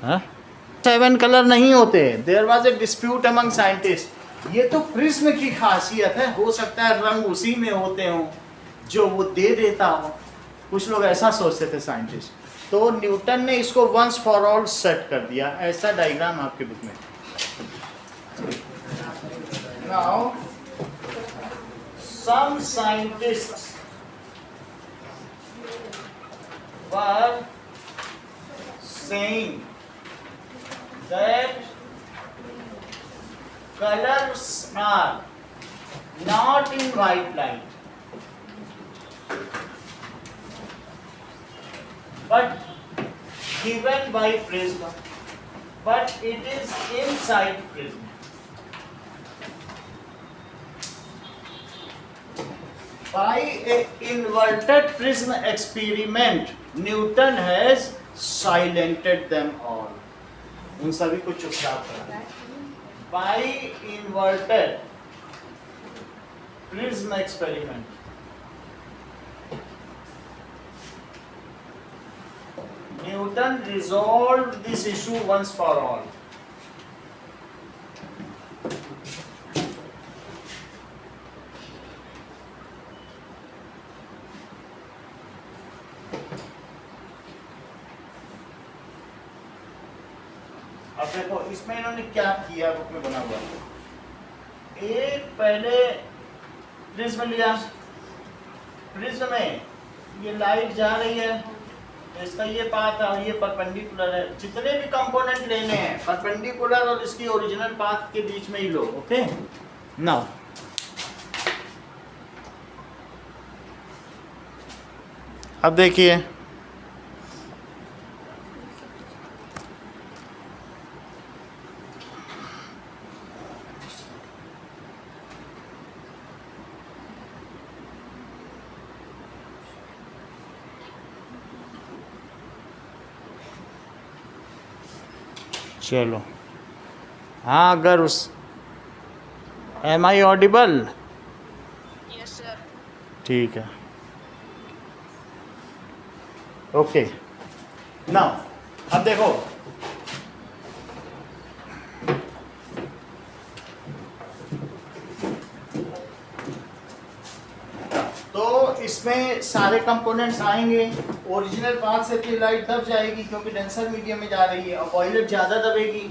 हाँ 7 कलर नहीं होते। There was a dispute among scientist. ये तो प्रिज्म की खासियत है, हो सकता है रंग उसी में होते हों जो वो दे देता हो, कुछ लोग ऐसा सोचते थे साइंटिस्ट। तो न्यूटन ने इसको वंस फॉर ऑल सेट कर दिया। ऐसा डायग्राम आपके बुक में। Now some scientists were saying that colors are not in white light but given by prism, but it is inside prism. By a inverted prism experiment, Newton has silented them all. उन सभी को चुपचाप करा। By inverted prism experiment, Newton resolved this issue once for all. अब देखो इसमें इन्होंने क्या किया, बुक में बना हुआ। एक पहले प्रिज्म लिया, प्रिज्म में ये लाइट जा रही है, इसका ये पाथ है और ये परपेंडिकुलर है। जितने भी कंपोनेंट लेने हैं परपेंडिकुलर और इसकी ओरिजिनल पाथ के बीच में ही लो। ओके नाउ अब देखिए चलो हाँ अगर उस am I audible? Yes sir. ठीक है ओके नाउ अब देखो तो इसमें सारे कंपोनेंट्स आएंगे। ओरिजिनल पाथ से तो लाइट दब जाएगी क्योंकि डेंसर मीडियम में जा रही है और वॉयलेट ज़्यादा दबेगी,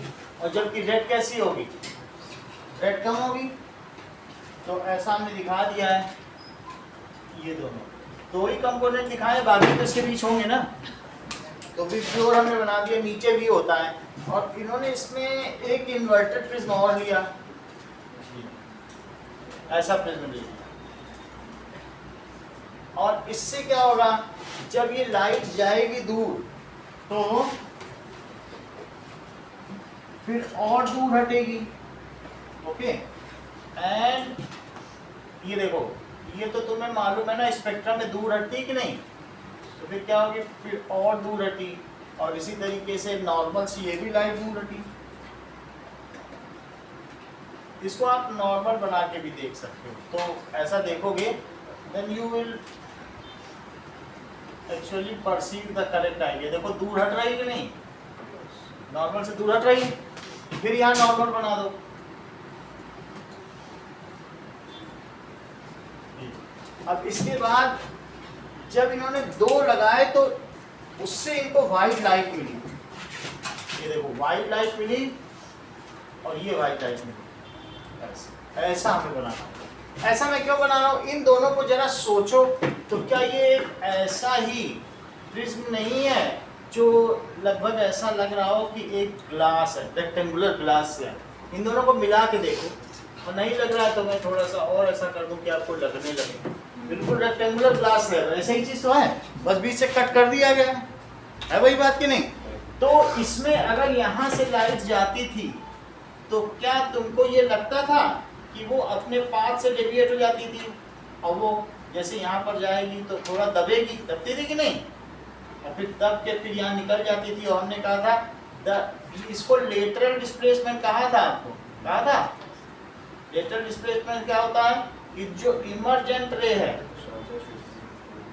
और जबकि रेड कैसी होगी, रेड कम होगी। तो ऐसा हमने दिखा दिया है। ये दोनों दो ही कंपोनेंट दिखाए, बाकी तो इसके बीच होंगे ना। तो भी प्योर हमने बना दिया, नीचे भी होता है। और इन्होंने इसमें एक इन्वर्टेड प्रिज्म और लिया, ऐसा प्रिज्म लिया। और इससे क्या होगा, जब ये लाइट जाएगी दूर तो फिर और दूर हटेगी। ओके एंड ये देखो, ये तो तुम्हें मालूम है ना स्पेक्ट्रम में दूर हटती कि नहीं, तो फिर क्या होगी, फिर और दूर हटी। और इसी तरीके से नॉर्मल से ये भी लाइट दूर हटी। इसको आप नॉर्मल बना के भी देख सकते हो। तो ऐसा देखोगे then you will actually perceive the correct idea. देखो दूर हट रही है कि नहीं, नॉर्मल से दूर हट रही है। फिर यहाँ नॉर्मल बना दो। अब इसके बाद जब इन्होंने दो लगाए तो उससे इनको वाइट लाइट मिली। ये देखो वाइट लाइट मिली और ये वाइट लाइट मिली। ऐसा हमें बनाना। ऐसा मैं क्यों बना रहा हूँ, इन दोनों को जरा सोचो। तो क्या ये ऐसा ही प्रिज्म नहीं है जो लगभग ऐसा लग रहा हो कि एक ग्लास है, रेक्टेंगुलर ग्लास है। इन दोनों को मिला के देखो, और नहीं लग रहा है तो मैं थोड़ा सा और ऐसा कर दूं कि आपको लगने लगे। बिल्कुल रेक्टेंगुलर ग्लास है, ऐसे ही चीज़ तो है, बस बीच से कट कर दिया गया है वही बात कि नहीं। तो इसमें अगर यहाँ से लाइट जाती थी तो क्या तुमको ये लगता था कि वो अपने पाथ से डेविएट हो जाती थी, और वो जैसे यहाँ पर जाएगी तो थोड़ा दबेगी, दबती थी कि नहीं, और फिर दब के फिर यहाँ निकल जाती थी। और हमने कहा था इसको लेटरल डिस्प्लेसमेंट कहा था, आपको कहा था। लेटरल डिस्प्लेसमेंट क्या होता है कि जो इमर्जेंट रे है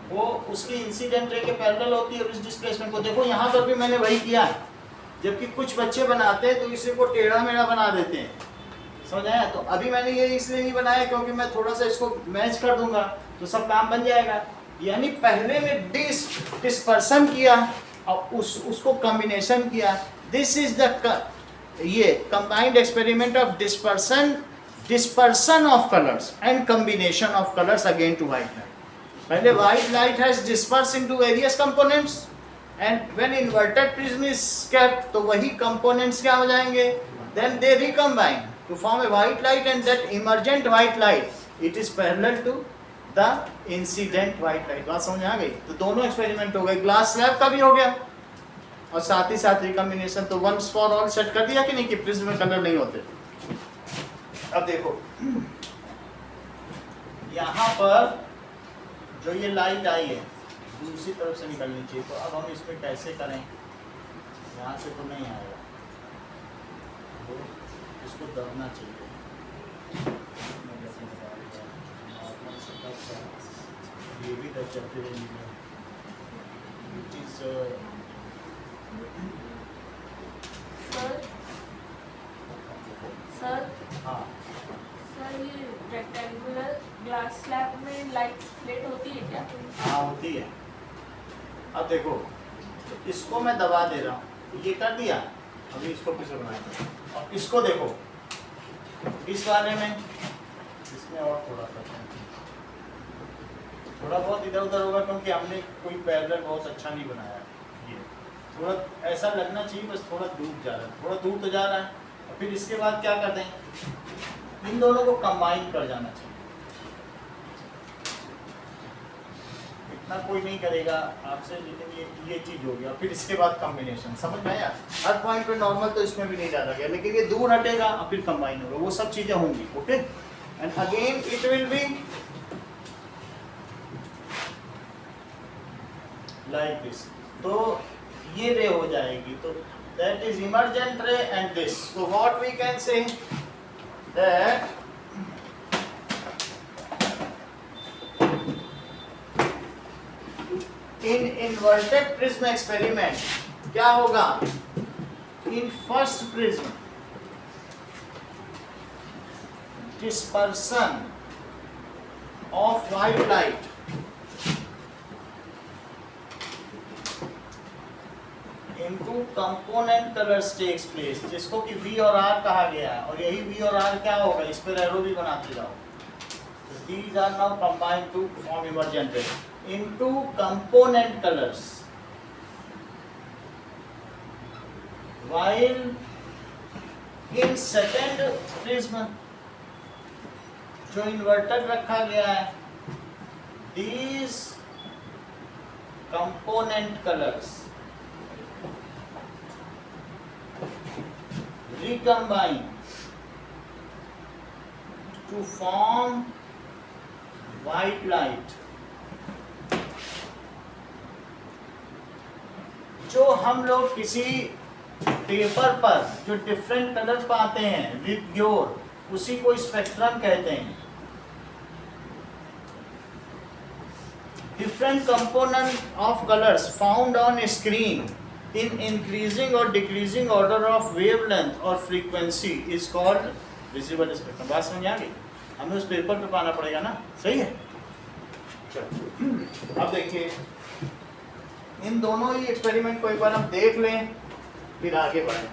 वो उसकी इंसिडेंट रे के पैरेलल होती है। और इस डिस्प्लेसमेंट को देखो, यहाँ पर भी मैंने वही किया। जबकि कुछ बच्चे बनाते हैं तो इसे को टेढ़ा मेढ़ा बना देते हैं, समझ आया? तो अभी मैंने ये इसलिए नहीं बनाया क्योंकि मैं थोड़ा सा इसको मैच कर दूंगा तो सब काम बन जाएगा। यानी पहले में डिस्पर्सन किया और उसको कॉम्बिनेशन किया। दिस इज द ये combined experiment of dispersion of colours and combination of colours again to white light. पहले white light has dispersed into various components and when inverted prism is kept तो वही components क्या हो जाएंगे, then they recombine to form a white light, and that emergent white light it is parallel to the incident white light। बात समझ आ गई? तो दोनों एक्सपेरिमेंट हो गए, ग्लास स्लैब का भी हो गया और साथ ही साथ रिकॉम्बिनेशन। तो वंस फॉर ऑल सेट कर दिया कि नहीं कि प्रिज्म में कलर नहीं होते। अब देखो यहाँ पर जो ये लाइट आई है दूसरी तरफ से निकलनी चाहिए, तो अब हम इसमें कैसे करें? यहाँ से तो नहीं आएगा, इसको दबना चाहिए। ये भी दब जाते हैं, which is सर हाँ सर ये रेक्टेंगुलर ग्लास स्लैब में लाइट स्प्लिट होती है क्या? हाँ होती है। अब देखो इसको मैं दबा दे रहा हूँ, ये कर दिया, अभी इसको फिर से बनाएंगे। और इसको देखो इस वाले में, इसमें और थोड़ा बहुत इधर उधर होगा क्योंकि हमने कोई पैरेलल बहुत अच्छा नहीं बनाया। ये थोड़ा ऐसा लगना चाहिए, बस थोड़ा दूर जा रहा है, थोड़ा दूर तो जा रहा है। और फिर इसके बाद क्या करते हैं, इन दोनों को कंबाइन कर जाना चाहिए। इतना कोई नहीं करेगा आपसे, लेकिन ये चीज हो गया। फिर इसके बाद कॉम्बिनेशन, समझ में आया? हर पॉइंट पे नॉर्मल तो इसमें भी नहीं डाला गया, लेकिन ये दूर हटेगा और फिर कंबाइन होगा, वो सब चीजें होंगी। Okay, and again it will be like this. तो ये रे हो जाएगी, तो that is emergent ray and this. So what we can say that in inverted prism experiment क्या होगा, in first prism dispersion of white light into component colors takes place, जिसको कि V और R कहा गया है। और यही V और R क्या होगा, इस पर एरो भी बनाते जाओ। So these are now combined to form emergent ray into component colors, while in second prism जो इन्वर्टर रखा गया है, these component colors recombine to form white light। जो हम लोग किसी पेपर पर जो डिफरेंट कलर पाते हैं विद ग्योर, उसी को स्पेक्ट्रम कहते हैं। Different component of colours found on screen in increasing और डिक्रीजिंग ऑर्डर ऑफ वेवलेंथ और frequency is called visible spectrum. बात समझ आ गई? हमें उस पेपर पे पाना पड़ेगा ना, सही है? चलो अब देखिए, इन दोनों ही एक्सपेरिमेंट को एक बार हम देख लें, फिर आगे बढ़ें।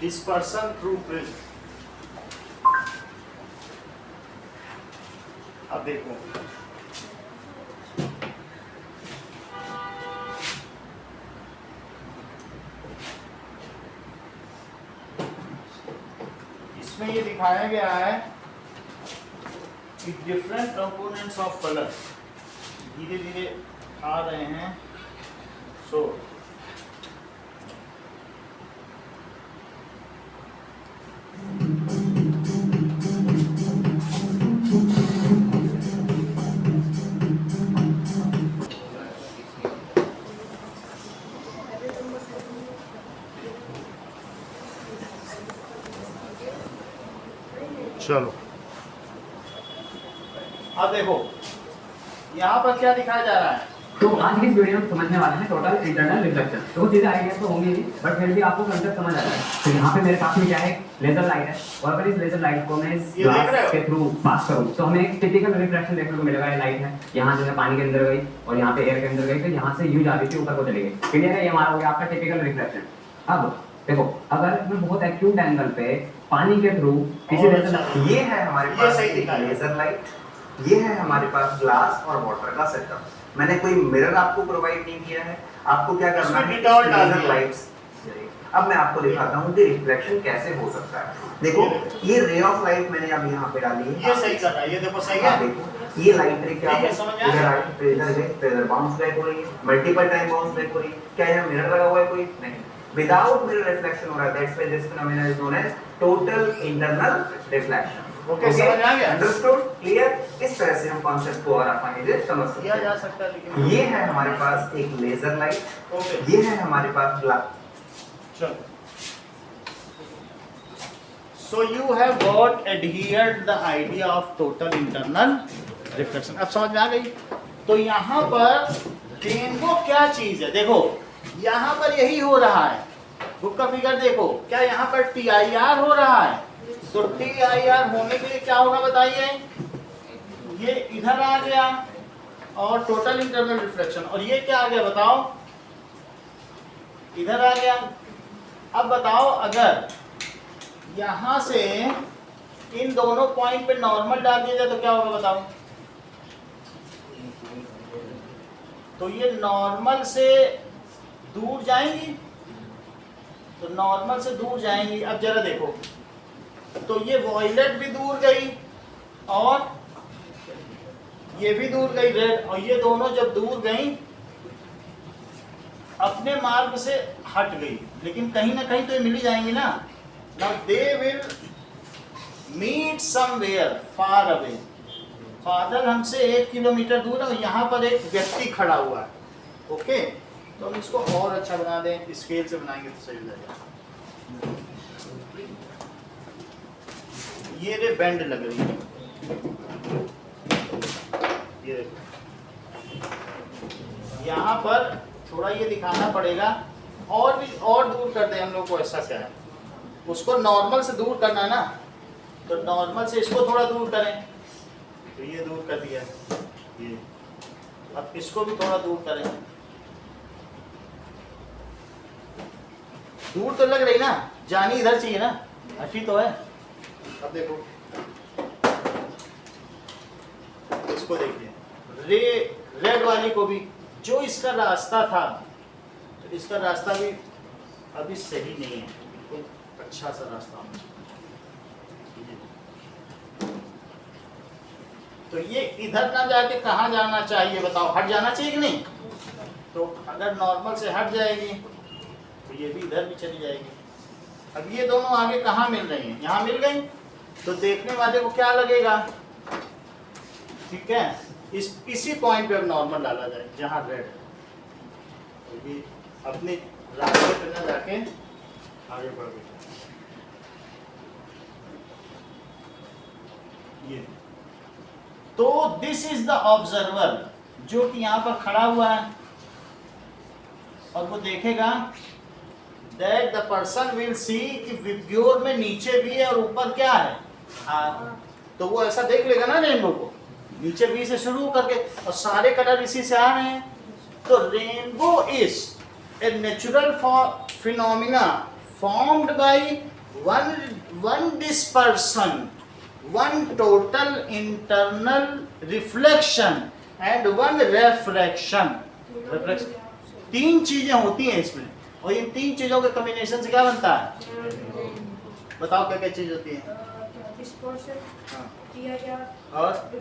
Dispersion through prism. अब देखो इसमें ये दिखाया गया है कि डिफरेंट कंपोनेंट्स ऑफ कलर धीरे धीरे आ रहे हैं। सो चलो अब देखो यहाँ पर क्या दिखाया जा रहा है। तो आज की इस वीडियो में समझने वाले हैं टोटल इंटरनल रिफ्लेक्शन। तो वो चीजें आइडिया तो होंगी नहीं, बट फिर भी आपको कंसेप्ट समझ आ जाए। तो यहाँ पे मेरे पास में क्या है, लेजर लाइट है, और अगर इस लेजर लाइट को मैं इस ग्लास के थ्रू पास करूँ तो हमें एक टिपिकल रिफ्लेक्शन देखने को मिलेगा। ये लाइट है, यहाँ जो है पानी के अंदर गई और यहाँ पे एयर के अंदर गई, तो यहाँ से यूं जा रही थी ऊपर को चली गई। क्लियर है, ये हमारा हो गया आपका टिपिकल रिफ्लेक्शन। अब देखो, अगर मैं बहुत एक्यूट एंगल पे पानी के थ्रू किसी ये है हमारे पास लेजर लाइट, ये है हमारे पास ग्लास और वाटर का सेटअप। मैंने कोई मिरर आपको प्रोवाइड नहीं किया है, आपको क्या करना है, लेजर लाइट्स। अब मैं आपको दिखाता हूँ कि रिफ्लेक्शन कैसे हो सकता है। देखो ये रे ऑफ लाइट मैंने अब यहाँ पे डाली है, ये सही कर रहा है, ये देखो सही है। देखो ये लाइट रे क्या है, इधर आई तो इधर गई, तो इधर बाउंस बैक हो रही है, मल्टीपल टाइम बाउंस बैक हो रही है। क्या यहाँ मिरर लगा हुआ है कोई? नहीं, विदाउट मिरर रिफ्लेक्शन हो रहा है। That's why this phenomena is known as total internal reflection. Okay, समझ आ गया? अंडरस्टूड? क्लियर? इस तरह से हम कांसेप्ट को और आसानी से समझ सकते किया जा हैं। सकता है, लेकिन ये है हमारे पास एक लेजर लाइट, ओके ये है हमारे पास ग्लास। चलो, so you have got adhered the idea of total internal reflection। अब समझ में आ गई। तो यहाँ पर रेनबो क्या चीज है, देखो यहाँ पर यही हो रहा है। बुक का फिगर देखो, क्या यहाँ पर TIR हो रहा है? तो TIR होने के लिए क्या होगा बताइए, ये इधर आ गया और टोटल इंटरनल रिफ्लेक्शन, और ये क्या आ गया बताओ, इधर आ गया। अब बताओ अगर यहां से इन दोनों पॉइंट पे नॉर्मल डाल दिया जाए तो क्या होगा बताओ। तो ये नॉर्मल से दूर जाएंगी, तो नॉर्मल से दूर जाएंगी। अब जरा देखो, तो ये वॉयलेट भी दूर गई और ये भी दूर गई रेड, और ये दोनों जब दूर गई अपने मार्ग से हट गई, लेकिन कहीं ना कहीं तो ये मिल ही जाएंगी ना। Now they will meet somewhere far away। बादल हमसे 1 किलोमीटर दूर है और यहाँ पर एक व्यक्ति खड़ा हुआ है। ओके, तो हम इसको और अच्छा बना दें, स्केल से बनाएंगे तो सही हो जाएगा। ये रे बेंड लग रही है, ये देखो यहाँ पर थोड़ा ये दिखाना पड़ेगा, और भी और दूर कर दें हम लोग को। ऐसा क्या है, उसको नॉर्मल से दूर करना है ना, तो नॉर्मल से इसको थोड़ा दूर करें, तो ये दूर कर दिया ये। अब इसको भी थोड़ा दूर करें, दूर तो लग रही ना, जानी इधर चाहिए ना, हटी तो है। अब देखो इसको देखिए, रेड वाली को भी, जो इसका रास्ता था, तो इसका रास्ता भी अभी सही नहीं है, बिल्कुल अच्छा सा रास्ता। तो ये इधर ना जाके कहाँ जाना चाहिए बताओ, हट जाना चाहिए कि नहीं? तो अगर नॉर्मल से हट जाएगी तो ये भी इधर भी चली जाएगी। अब ये दोनों आगे कहाँ मिल रही हैं, यहाँ मिल गई, तो देखने वाले को क्या लगेगा, ठीक है, इसी पॉइंट पे अब नॉर्मल डाला जाए जहाँ रेड है, तो ये अपने रास्ते पे ना जाके आगे बढ़ गई। ये तो दिस इज द ऑब्जर्वर, जो कि यहाँ पर खड़ा हुआ है, और वो देखेगा that the person will see कि विब्ग्योर में नीचे भी है और ऊपर क्या है, तो वो ऐसा देख लेगा ना रेनबो को, नीचे भी से शुरू करके और सारे कलर इसी से आ रहे हैं। तो rainbow is a natural phenomena formed by one dispersion, one total internal reflection and one refraction. तीन चीजें होती हैं इसमें, और इन तीन चीजों के कॉम्बिनेशन से क्या बनता है? बताओ क्या क्या चीज होती है? और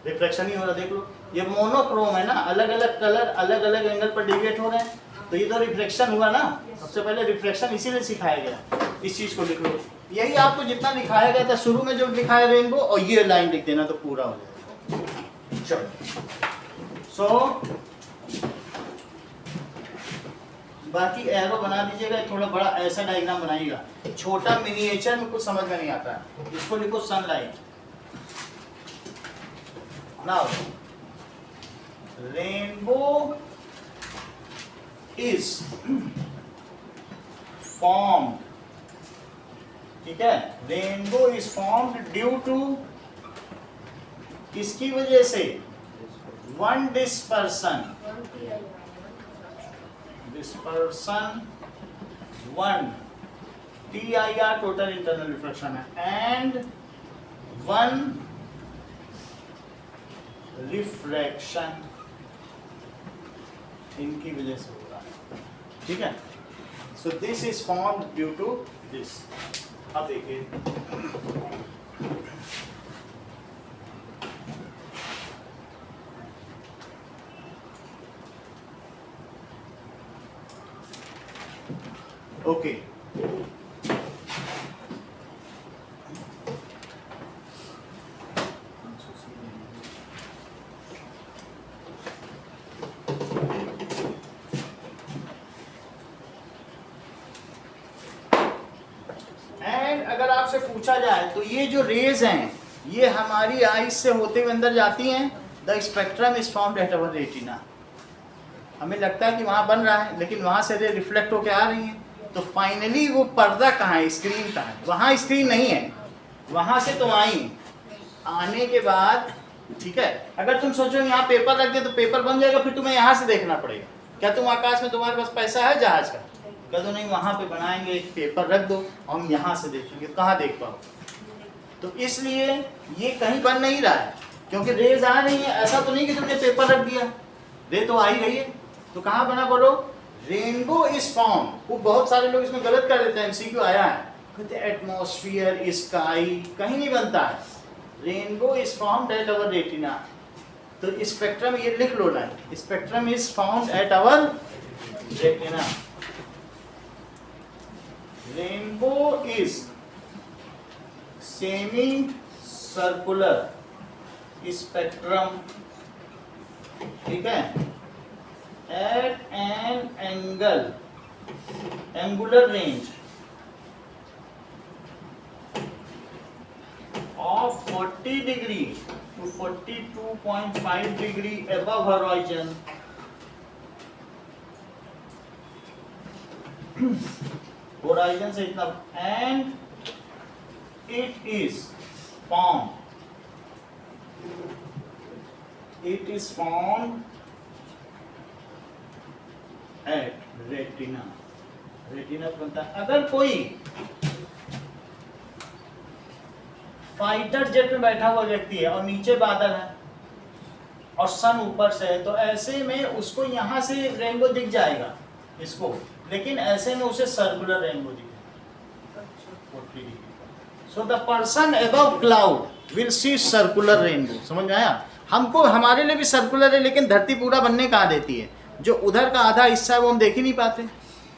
रिफ्लेक्शन ही हो रहा, देख लो ये मोनोक्रोम है ना, अलग अलग कलर अलग अलग एंगल पर डेविएट हो रहे हैं, तो ये तो रिफ्लेक्शन हुआ ना। सबसे पहले रिफ्लेक्शन इसीलिए सिखाया गया, इस चीज को लिख लो। यही आपको जितना लिखाया गया था शुरू में जो लिखा है रेनबो, और ये लाइन लिख देना तो पूरा हो जाएगा। चलो सो बाकी एरो बना दीजिएगा, थोड़ा बड़ा ऐसा डायग्राम बनाइएगा, छोटा मिनिएचर में कुछ समझ में नहीं आता है, इसको लिखो sunlight. Now rainbow is formed, ठीक है, rainbow is formed due to, किसकी वजह से? One dispersion, one TIR total internal reflection है, एंड वन रिफ्रैक्शन, इनकी वजह से हो रहा है, ठीक है। So this is formed due to this. अब देखिए ओके, एंड अगर आपसे पूछा जाए तो ये जो रेज हैं ये हमारी आईज से होते हुए अंदर जाती हैं। The spectrum is formed at our retina, हमें लगता है कि वहाँ बन रहा है, लेकिन वहाँ से रे रिफ्लेक्ट होके आ रही हैं, तो फाइनली वो पर्दा कहाँ है? स्क्रीन कहाँ है? वहाँ स्क्रीन नहीं है, वहाँ से तो आई, आने के बाद, ठीक है, अगर तुम सोचो यहाँ पेपर रख दे तो पेपर बन जाएगा, फिर तुम्हें यहाँ से देखना पड़ेगा। क्या तुम आकाश में तुम्हारे पास पैसा है जहाज का? क्या तो नहीं, वहाँ पे बनाएंगे, एक पेपर रख दो, हम यहाँ से देखेंगे, कहाँ देख पाओ? तो इसलिए ये कहीं बन नहीं रहा है, क्योंकि रेज आ रही है। ऐसा तो नहीं कि तुमने पेपर रख दिया, रे तो आ ही रही है, तो कहाँ बना बोलो? Rainbow is form. वो बहुत सारे लोग इसमें गलत कर देते हैं, MCQ आया है, कहते एटमॉस्फेयर, स्काई, कहीं नहीं बनता है। Rainbow is formed at our retina, तो स्पेक्ट्रम ये लिख लो ना, spectrum is found at our retina. Rainbow is semi circular spectrum, ठीक है, at an angle, angular range of 40 degree to 42.5 degree above horizon, horizon से इतना, and it is formed at retina, retina बनता है। अगर कोई फाइटर जेट में बैठा हुआ व्यक्ति है और नीचे बादल है और सन ऊपर से है, तो ऐसे में उसको यहाँ से रेनबो दिख जाएगा इसको, लेकिन ऐसे में उसे सर्कुलर रेनबो दिखेगा 40 degree. So the person above cloud will see circular rainbow. समझ में आया? हमको, हमारे लिए भी सर्कुलर है, लेकिन धरती पूरा बनने कहाँ देती है? जो उधर का आधा हिस्सा है वो हम देख ही नहीं पाते,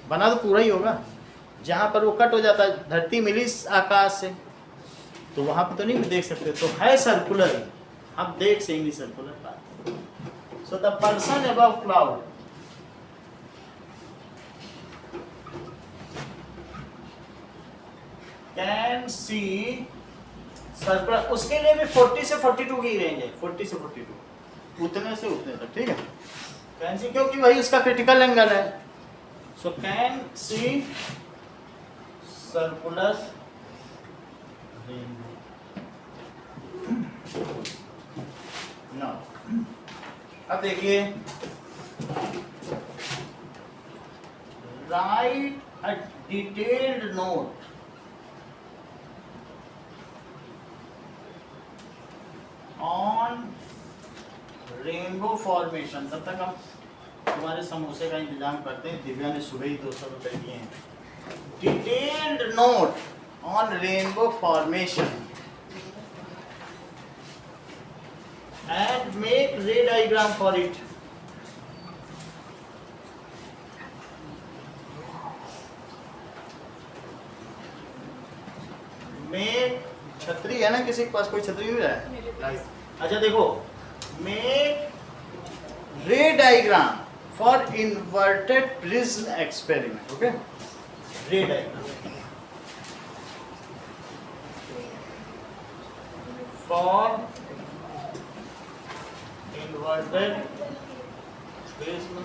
बना तो पूरा ही होगा। जहाँ पर वो कट हो जाता है, धरती मिली आकाश से, तो वहां पे तो नहीं देख सकते, तो है सर्कुलर, हम देख से नहीं सर्कुलर बात। So the person above cloud can see circular. उसके लिए भी 40 से 42 की रेंज है, 40 से 42, उतने से उतने तक, ठीक है। कैन सी क्योंकि वही उसका क्रिटिकल एंगल है। So can see circular No. अब देखिए, right a detailed note rainbow formation, तब तक हम तुम्हारे समोसे का इंतजाम करते हैं। दिव्या ने सुबह ही 200 रुपए दिए हैं। Detailed note on rainbow formation and make रे डायग्राम फॉर इट। मेक, छतरी है ना किसी के पास? कोई छतरी नहीं है? अच्छा देखो, मेक रे diagram for inverted prism experiment. Okay, रे diagram for inverted prism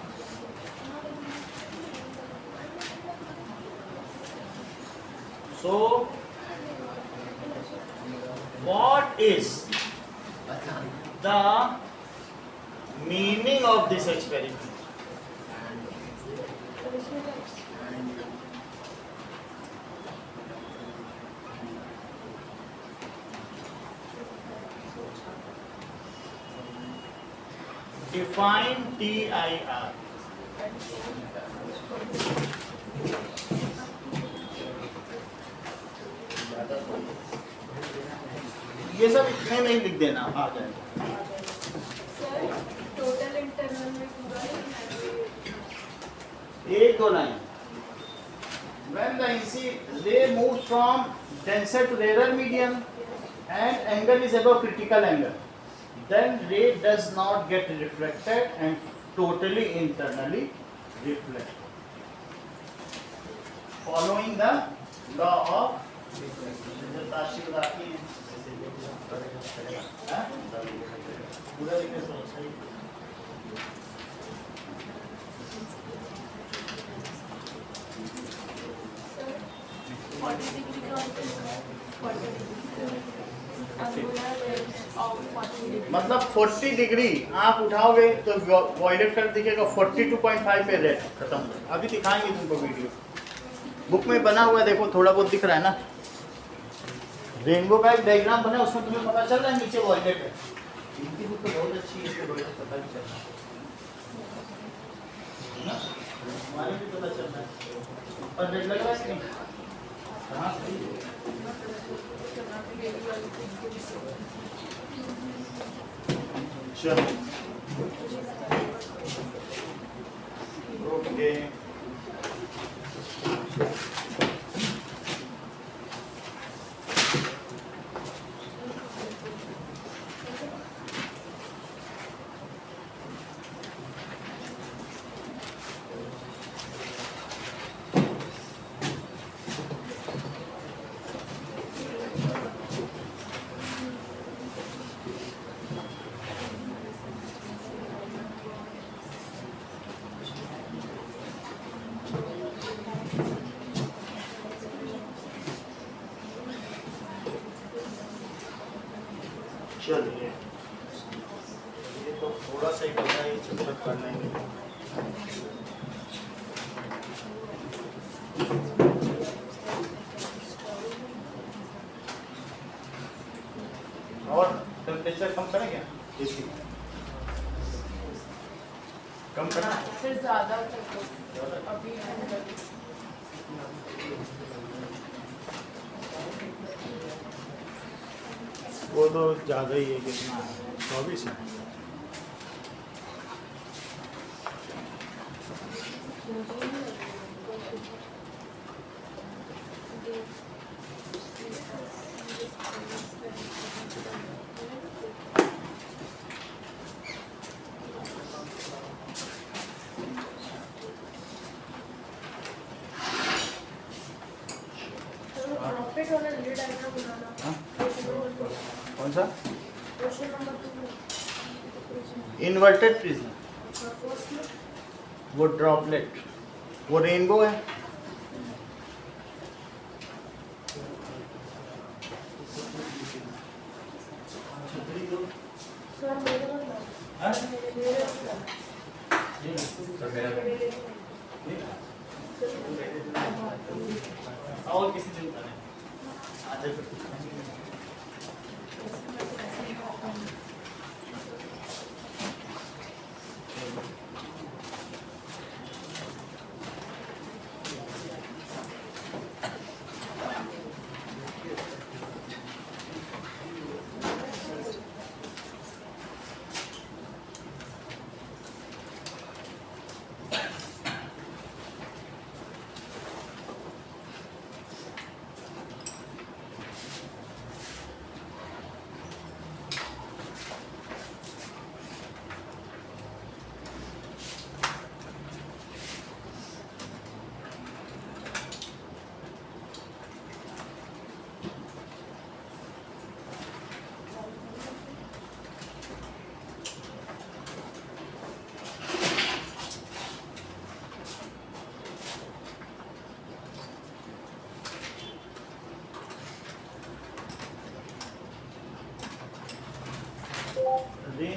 so what is the meaning of this experiment? Define TIR. ये सब इतने में ही लिख देना, आ जाएगा। सर टोटल इंटरनल में पूरा एक दो line. When the ray moves from denser to rarer medium and angle is above critical angle, then ray does not get reflected and totally internally reflect. Following the law of पूरा लिखने से मतलब 40 degree आप उठाओगे तो violet colour दिखेगा, 42.5 पे red खत्म। अभी दिखाएंगे तुमको वीडियो, बुक में बना हुआ है, देखो थोड़ा बहुत दिख रहा है ना। रेनबो का एक डायग्राम बना है, उसमें तुम्हें पता चल रहा है नीचे वॉयलेट है। इनकी बुक तो बहुत अच्छी है, इसको पता भी चल रहा है, हमारे भी पता चल रहा है। पर रेड लग रहा है इसमें कहाँ से? चलो ओके, चलिए ये तो थोड़ा सा ही पता है, ये चक्कर कर लेंगे। और टेम्परेचर कम करें क्या? इसकी कम करना है? फिर ज़्यादा अभी वो तो ज़्यादा ही है, कितना है? 24 है। रॉकेट वाला रे डायग्राम बनाना। हाँ? कौन सा? Question number 2 inverted prism, first में वो ड्रॉपलेट, वो रेनबो है। सर मेरे को हाँ? और किसी दिन करें।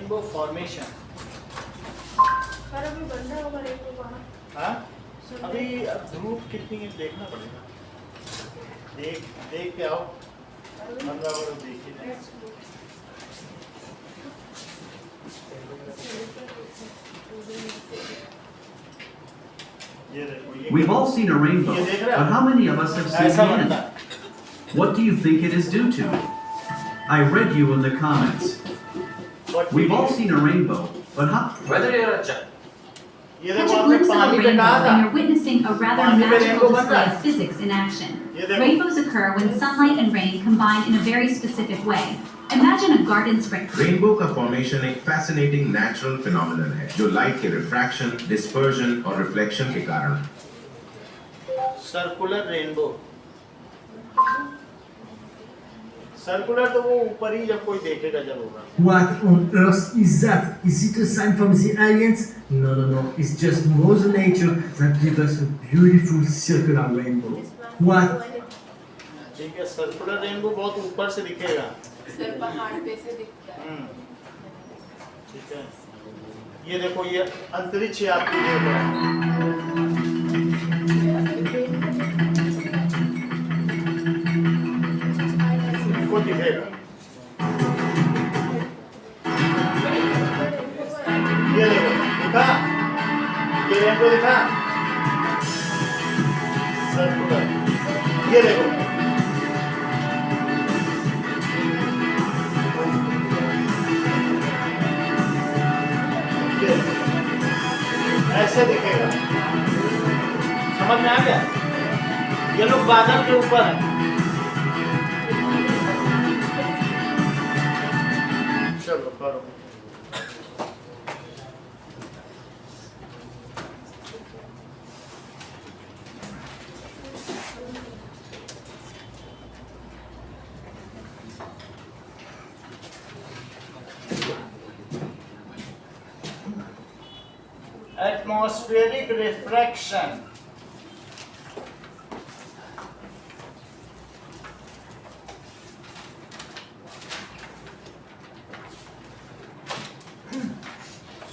Rainbow formation. पर अभी बंद होगा रेनबो वहाँ। हाँ अभी धूप कितनी है देखना पड़ेगा, देख के आओ 15 मिनट देखिए। ये देखो ये We've all seen a rainbow, ये देख रहे but हो? how many of us have seen ऐसा the बनता end? है। What do you think it is due to? I read you in the comments. What We've do all you- seen a rainbow, but how? Whether you're a ये Catch देखो a आपने glimpse of a पानी पे rainbow कहा when था, you're witnessing a rather पानी पे magical rainbow बन display रहा of है। physics in action. ये देखो। Rainbows occur when sunlight and rain combine in a very specific way. Imagine a garden sprinkler. Rainbow का फॉर्मेशन एक फैसिनेटिंग नेचुरल फिनोमिनन है जो लाइट के रिफ्रैक्शन, डिस्पर्जन और रिफ्लेक्शन के कारण सर्कुलर रेनबो। सर्कुलर तो वो ऊपर ही जब कोई देखेगा जब होगा। What on earth is that? Is it a sign from the aliens? No. It's just Mother Nature that gives us a beautiful circular rainbow. What? ठीक है, सर्कुलर रेनबो बहुत ऊपर से दिखेगा। सर पहाड़ पे से दिखता है। ठीक है, ये देखो ये अंतरिक्ष यात्री देख रहा है। को दिखेगा। ये देखो दिखा, ये रेनबो दिखा, सर्कुलर। ये देखो ये ऐसे दिखेगा। समझ में आ गया? ये लोग बादल के ऊपर है। चलो करो। Atmospheric refraction.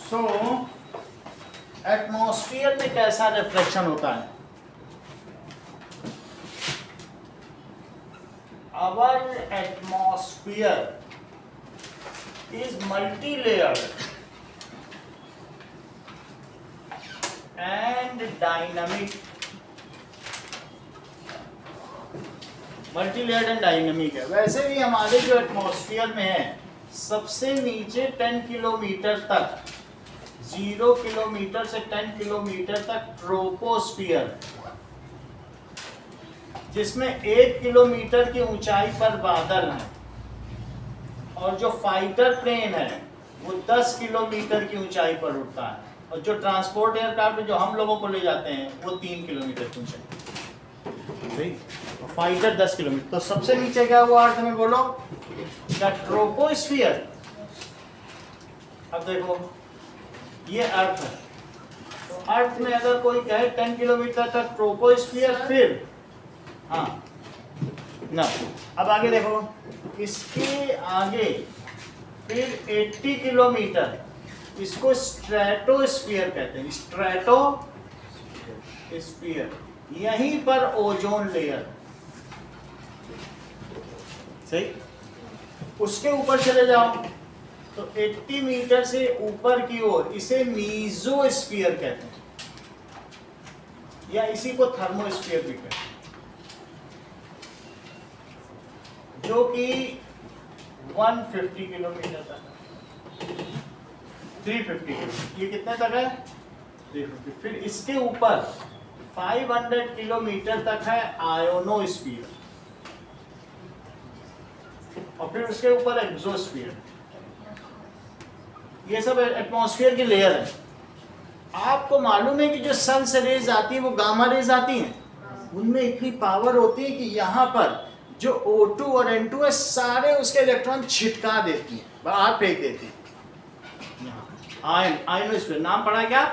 So, एटमॉस्फेयर में कैसा रिफ्लेक्शन होता है? Our atmosphere is multi-layered and dynamic. Multilayered and dynamic है। वैसे भी हमारे जो एटमॉस्फेयर में है सबसे नीचे 10 किलोमीटर तक, 0 किलोमीटर से 10 किलोमीटर तक ट्रोपोस्फियर, जिसमें 1 किलोमीटर की ऊंचाई पर बादल है, और जो फाइटर प्लेन है वो 10 किलोमीटर की ऊंचाई पर उड़ता है, और जो ट्रांसपोर्ट एयरक्राफ्ट जो हम लोगों को ले जाते हैं वो 3 किलोमीटर की ऊंचाई, और फाइटर 10 किलोमीटर। तो सबसे नीचे क्या हुआ अर्थ में बोलो? क्या ट्रोपोस्फियर। अब देखो ये अर्थ है, तो अर्थ में अगर कोई कहे 10 किलोमीटर तक ट्रोपोस्फियर, फिर हाँ ना, अब आगे देखो, इसके आगे फिर 80 किलोमीटर, इसको स्ट्रेटोस्फियर कहते हैं। स्ट्रेटोस्फियर, यहीं पर ओजोन लेयर, सही। उसके ऊपर चले जाओ तो 80 मीटर से ऊपर की ओर इसे मीजोस्फीयर कहते हैं, या इसी को थर्मोस्फीयर भी कहते हैं, जो कि 150 किलोमीटर तक है, 350 किलोमीटर, ये कितने तक है? 350। फिर इसके ऊपर 500 किलोमीटर तक है आयोनोस्फीयर, और फिर उसके ऊपर एक्सोस्फीयर। ये सब एटमॉस्फेयर की लेयर है। आपको मालूम है कि जो सन से रेज आती है वो गामा रेज आती हैं, उनमें इतनी पावर होती है कि यहाँ पर जो O2 और N2 है सारे उसके इलेक्ट्रॉन छिटका देती हैं, बाहर फेंक देती है। आयनोस्फीयर नाम पड़ा क्या?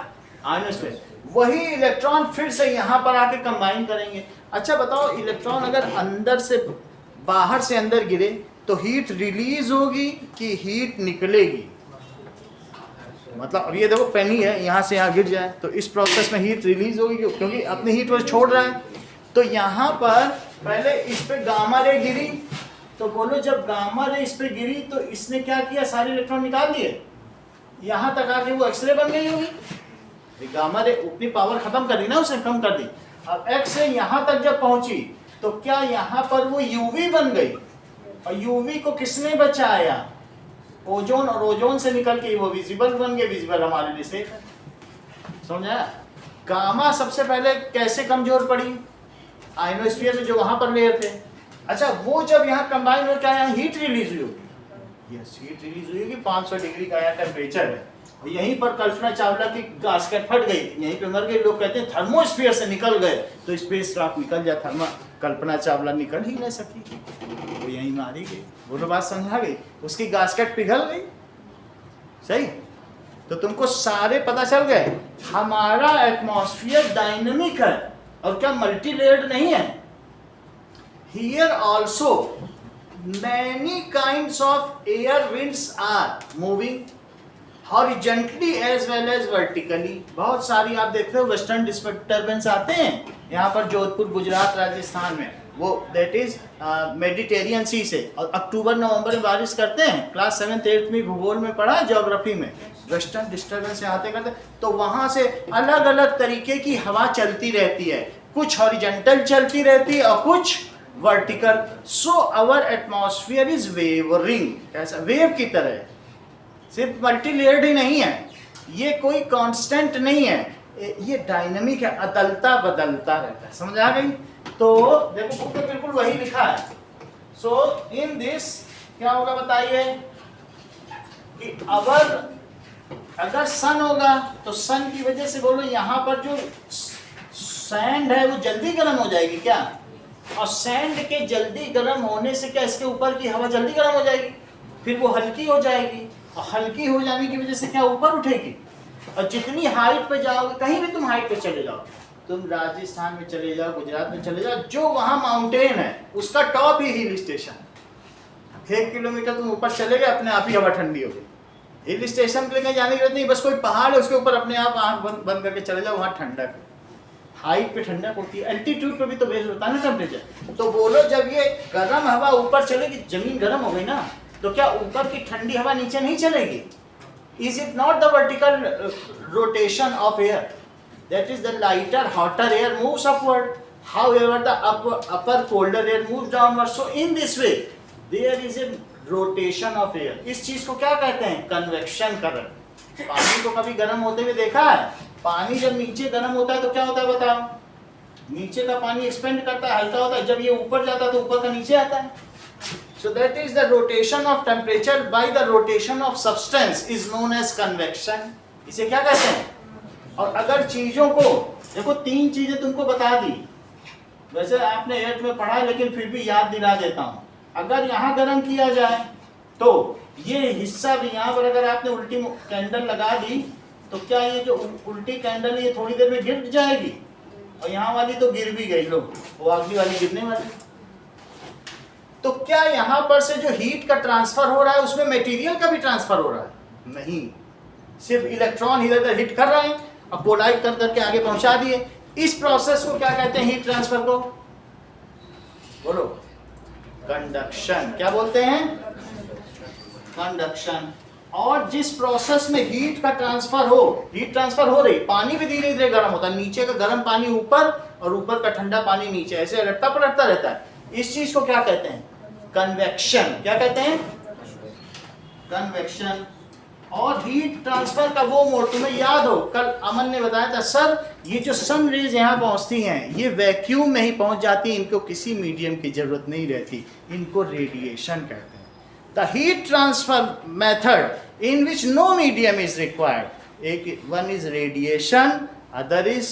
आयनोस्फीयर। वही इलेक्ट्रॉन फिर से यहाँ पर आके कंबाइन करेंगे। अच्छा बताओ, इलेक्ट्रॉन अगर अंदर से बाहर से अंदर गिरे तो हीट रिलीज होगी कि हीट निकलेगी? मतलब अब ये देखो पेन ही है, यहाँ से यहाँ गिर जाए तो इस प्रोसेस में हीट रिलीज होगी क्योंकि अपनी हीट वो छोड़ रहा है। तो यहाँ पर पहले इस पे गामा रे गिरी, तो बोलो जब गामा रे इस पे गिरी तो इसने क्या किया, सारे इलेक्ट्रॉन निकाल दिए, यहाँ तक आके वो एक्सरे बन गई होगी। गामा रे अपनी पावर खत्म कर दी ना, उसने कम कर दी। अब एक्स रे यहाँ तक जब पहुंची तो क्या यहाँ पर वो यूवी बन गई, और यूवी को किसने बचाया, ओजोन, और ओजोन से निकल के वो विजिबल बन गए। विजिबल हमारे लिए सेफ है, समझा। गामा सबसे पहले कैसे कमजोर पड़ी, आयनोस्फीयर में जो वहां पर लेयर थे। अच्छा, वो जब यहाँ कंबाइन हो क्या यहाँ हीट रिलीज हुई होगी, यस हीट रिलीज हुई होगी। 500 डिग्री का यहाँ टेम्परेचर है, और यहीं पर कल्पना चावला की गास्केट फट गई, यहीं पे मर गए। लोग कहते हैं थर्मोस्फीयर से निकल गए, तो स्पेस क्राफ्ट निकल जाए, कल्पना चावला निकल ही नहीं सकी, वो यहीं मारी गई। वो बात समझा गई, उसकी गास्केट पिघल गई, सही। तो तुमको सारे पता चल गए। हमारा एटमॉस्फेयर डायनेमिक है और क्या मल्टी लेयर्ड नहीं है। Here also many kinds of air winds are moving horizontally as well as vertically. बहुत सारी आप देखते हो वेस्टर्न डिस्टर्बेंस आते हैं यहाँ पर जोधपुर, गुजरात, राजस्थान में, वो दैट इज मेडिटेरियन सी से, और अक्टूबर नवंबर में बारिश करते हैं। क्लास 7th 8th में भूगोल में पढ़ा, ज्योग्राफी में, वेस्टर्न डिस्टर्बेंस से आते करते, तो वहाँ से अलग अलग तरीके की हवा चलती रहती है, कुछ हॉरिजॉन्टल चलती रहती है और कुछ vertical. So our atmosphere is wavering, ऐसा वेव की तरह, सिर्फ मल्टी लेयर्ड ही नहीं है, ये कोई कांस्टेंट नहीं है, ये डायनामिक है, अदलता बदलता रहता है। समझ आ गई। तो देखो बुक में बिल्कुल वही लिखा है। सो इन दिस क्या होगा बताइए, कि अगर सन होगा तो सन की वजह से बोलो यहाँ पर जो सैंड है वो जल्दी गर्म हो जाएगी क्या, और सैंड के जल्दी गर्म होने से क्या इसके ऊपर की हवा जल्दी गर्म हो जाएगी, फिर वो हल्की हो जाएगी, और हल्की हो जाने की वजह से क्या ऊपर उठेगी। और जितनी हाइट पे जाओगे, कहीं भी तुम हाइट पे चले जाओ, तुम राजस्थान में चले जाओ, गुजरात में चले जाओ, जो वहाँ माउंटेन है उसका टॉप ही हिल स्टेशन, 1 किलोमीटर तुम ऊपर चले गए, अपने आप ही हवा ठंडी हो गई। हिल स्टेशन के लिए कहीं जाने की जरूरत नहीं, बस कोई पहाड़ है उसके ऊपर अपने आप आँख बंद करके चले जाओ, वहाँ ठंडक, हाइट पे ठंडक होती है, एल्टीट्यूड पे भी तो बेस होता है ना टेम्परेचर। तो बोलो जब ये गर्म हवा ऊपर चलेगी, जमीन गर्म हो गई ना, तो क्या ऊपर की ठंडी हवा नीचे नहीं चलेगी। Is it not the vertical rotation of air? That is, the lighter, hotter air moves upward. However, the upper colder air moves downward. So in this way, there is a rotation of air. इस चीज को क्या कहते हैं, convection current. पानी को कभी गर्म होते हुए देखा है? पानी जब नीचे गर्म होता है तो क्या होता है बताओ, नीचे का पानी एक्सपेंड करता है, हल्का होता है, जब ये ऊपर जाता है तो ऊपर का नीचे आता है। So that is the rotation of temperature by the rotation of substance is known as convection. इसे क्या कहते हैं। और अगर चीजों को देखो, 3 चीजें तुमको बता दी, वैसे आपने 8th में पढ़ा है लेकिन फिर भी याद दिला देता हूँ। अगर यहाँ गर्म किया जाए तो ये हिस्सा भी, यहाँ पर अगर आपने उल्टी कैंडल लगा दी तो क्या ये जो उल्टी कैंडल है ये थोड़ी देर में गिर जाएगी, और यहाँ वाली तो गिर भी गई, लो वो अगली वाली गिरने वाली। तो क्या यहाँ पर से जो हीट का ट्रांसफर हो रहा है उसमें मटेरियल का भी ट्रांसफर हो रहा है? नहीं, सिर्फ इलेक्ट्रॉन इधर उधर हिट कर रहे हैं और कोलाइड कर करके आगे पहुंचा दिए। इस प्रोसेस को क्या कहते हैं, हीट ट्रांसफर को? बोलो, कंडक्शन। क्या बोलते हैं, कंडक्शन। और जिस प्रोसेस में हीट का ट्रांसफर हो, हीट ट्रांसफर हो रही, पानी भी धीरे धीरे गर्म होता है, नीचे का गर्म पानी ऊपर और ऊपर का ठंडा पानी नीचे, ऐसे रटता पलटता रहता है। इस चीज को क्या कहते हैं, कन्वेक्शन। क्या कहते हैं, कन्वेक्शन। और हीट ट्रांसफर का वो मोड तुम्हें याद हो, कल अमन ने बताया था, सर ये जो सन रेज यहाँ पहुँचती हैं ये वैक्यूम में ही पहुँच जाती है, इनको किसी मीडियम की जरूरत नहीं रहती, इनको रेडिएशन कहते हैं। The heat transfer method in which no medium is required, एक one is radiation, other is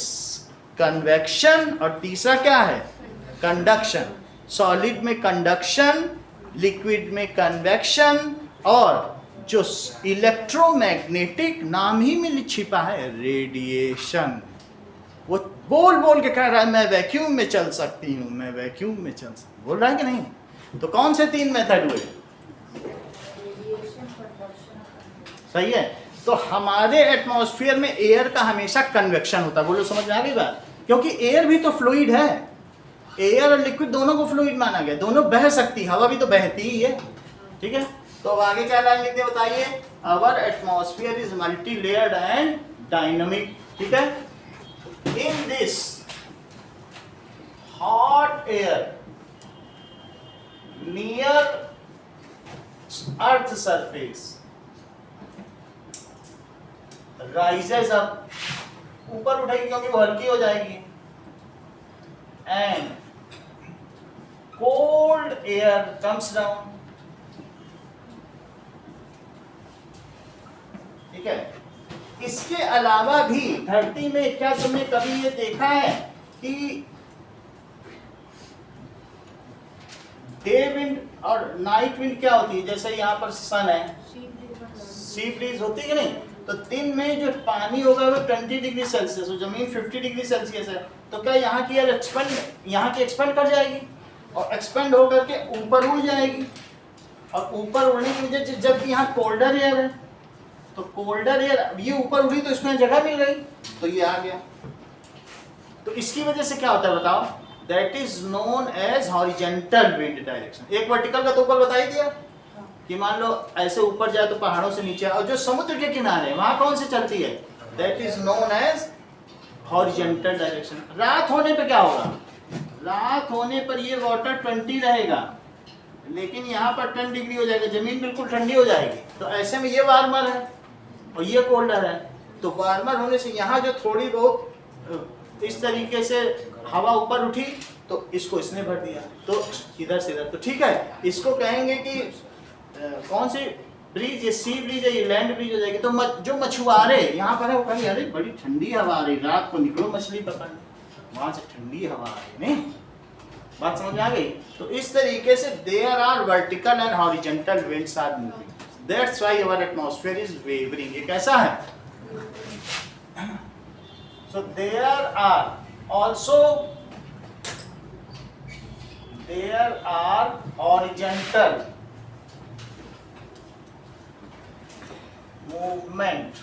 convection, और तीसरा क्या है, कंडक्शन। सॉलिड में कंडक्शन, लिक्विड में कन्वेक्शन, और जो इलेक्ट्रोमैग्नेटिक नाम ही में छिपा है रेडिएशन। वो बोल बोल के कह रहा है मैं वैक्यूम में चल सकती हूँ, मैं वैक्यूम में चल सकती, बोल रहा है कि नहीं। तो कौन से 3 मेथड हुए, सही है। तो तो हमारे एटमॉस्फेयर में एयर का हमेशा कन्वेक्शन होता है। बोलो समझ में आ गई बात? क्योंकि एयर भी तो फ्लूइड है, एयर और लिक्विड दोनों को फ्लूइड माना गया, दोनों बह सकती, हवा भी तो बहती ही है, ठीक है। तो अब आगे क्या लाइन लिखते बताइए, our atmosphere is multi layered and dynamic, ठीक है। In this hot air near earth surface rises up, ऊपर उठेगी क्योंकि वो हल्की हो जाएगी, and cold air comes down, ठीक है। इसके अलावा भी धरती में क्या तुमने कभी ये देखा है कि डे विंड और नाइट विंड क्या होती है? जैसे यहाँ पर सन है, सी ब्रीज होती है कि नहीं? तो दिन में जो पानी होगा वो 20 डिग्री सेल्सियस, जमीन 50 डिग्री सेल्सियस है, तो क्या यहाँ की एयर एक्सपेंड कर जाएगी और एक्सपेंड होकर के ऊपर उड़ जाएगी, और ऊपर उड़ने की वजह से जब यहाँ कोल्डर एयर है तो कोल्डर एयर ये ऊपर उड़ी तो इसमें जगह मिल गई तो ये आ गया। तो इसकी वजह से क्या होता है बताओ? That is known as horizontal wind direction. एक वर्टिकल का तो ऊपर बता ही दिया कि मान लो ऐसे ऊपर जाए तो पहाड़ों से नीचे, और जो समुद्र के किनारे वहां कौन से चलती है? That is known as horizontal direction. रात होने पे क्या होगा? रात होने पर ये वाटर 20 रहेगा, लेकिन यहाँ पर 10 डिग्री हो जाएगा, जमीन बिल्कुल ठंडी हो जाएगी। तो ऐसे में ये वार्मर है और ये कोल्डर है, तो वार्मर होने से यहाँ जो थोड़ी बहुत इस तरीके से हवा ऊपर उठी तो इसको इसने भर दिया, तो इधर से इधर, तो ठीक है। इसको कहेंगे कि कौन सी ब्रिज? ये सी ब्रिज है, ये लैंड ब्रिज हो जाएगी। तो जो मछुआरे यहाँ पर है वो कहेंगे अरे बड़ी ठंडी हवा आ रही, रात को निकलो मछली पकड़ने, वहां से ठंडी हवा आ रही। नहीं, बात समझ में आ गई? तो इस तरीके से there are vertical and horizontal winds are moving, that's why our atmosphere is wavering. ये कैसा है? So there are also there are horizontal movement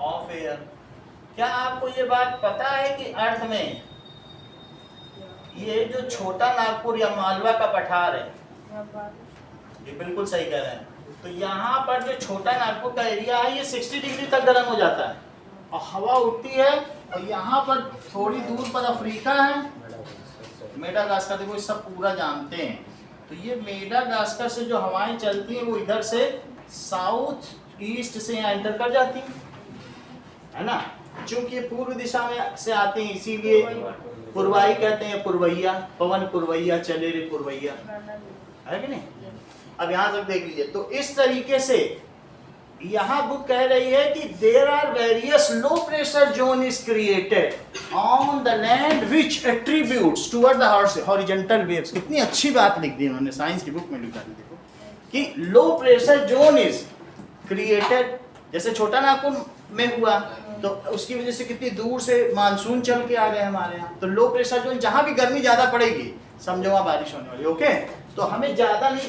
of air। क्या आपको ये बात पता है कि अर्थ में ये जो छोटा नागपुर या मालवा का पठार है, ये बिल्कुल सही कह रहे हैं, तो यहाँ पर जो छोटा नागपुर का एरिया है ये 60 डिग्री तक गर्म हो जाता है और हवा उठती है, और यहाँ पर थोड़ी दूर पर अफ्रीका है, मेडागास्कर, देखो इस सब पूरा जानते हैं। तो ये मेडागास्कर से जो हवाएं चलती हैं वो इधर से साउथ ईस्ट से यहाँ एंटर कर जाती हैं, है ना। चूंकि ये पूर्व दिशा में से आते हैं इसीलिए पुरवाई कहते हैं, पुरवैया, पवन पुरवैया चले रे पुरवैया, है कि नहीं? अब यहाँ तक देख लीजिए। तो इस तरीके से यहाँ बुक कह रही है कि there are various low pressure zone is created on the land which attributes toward the horizontal waves. कितनी अच्छी बात लिख दी उन्होंने, साइंस की बुक में लिखा दी, देखो कि लो प्रेशर जोन इज क्रिएटेड। जैसे छोटा नागपुर में हुआ तो उसकी वजह से कितनी दूर से मानसून चल के आ गए हमारे यहाँ, तो लो प्रेशर जोन जहाँ भी गर्मी ज्यादा पड़ेगी समझो वहाँ बारिश होने वाली। ओके, तो हमें ज्यादा नहीं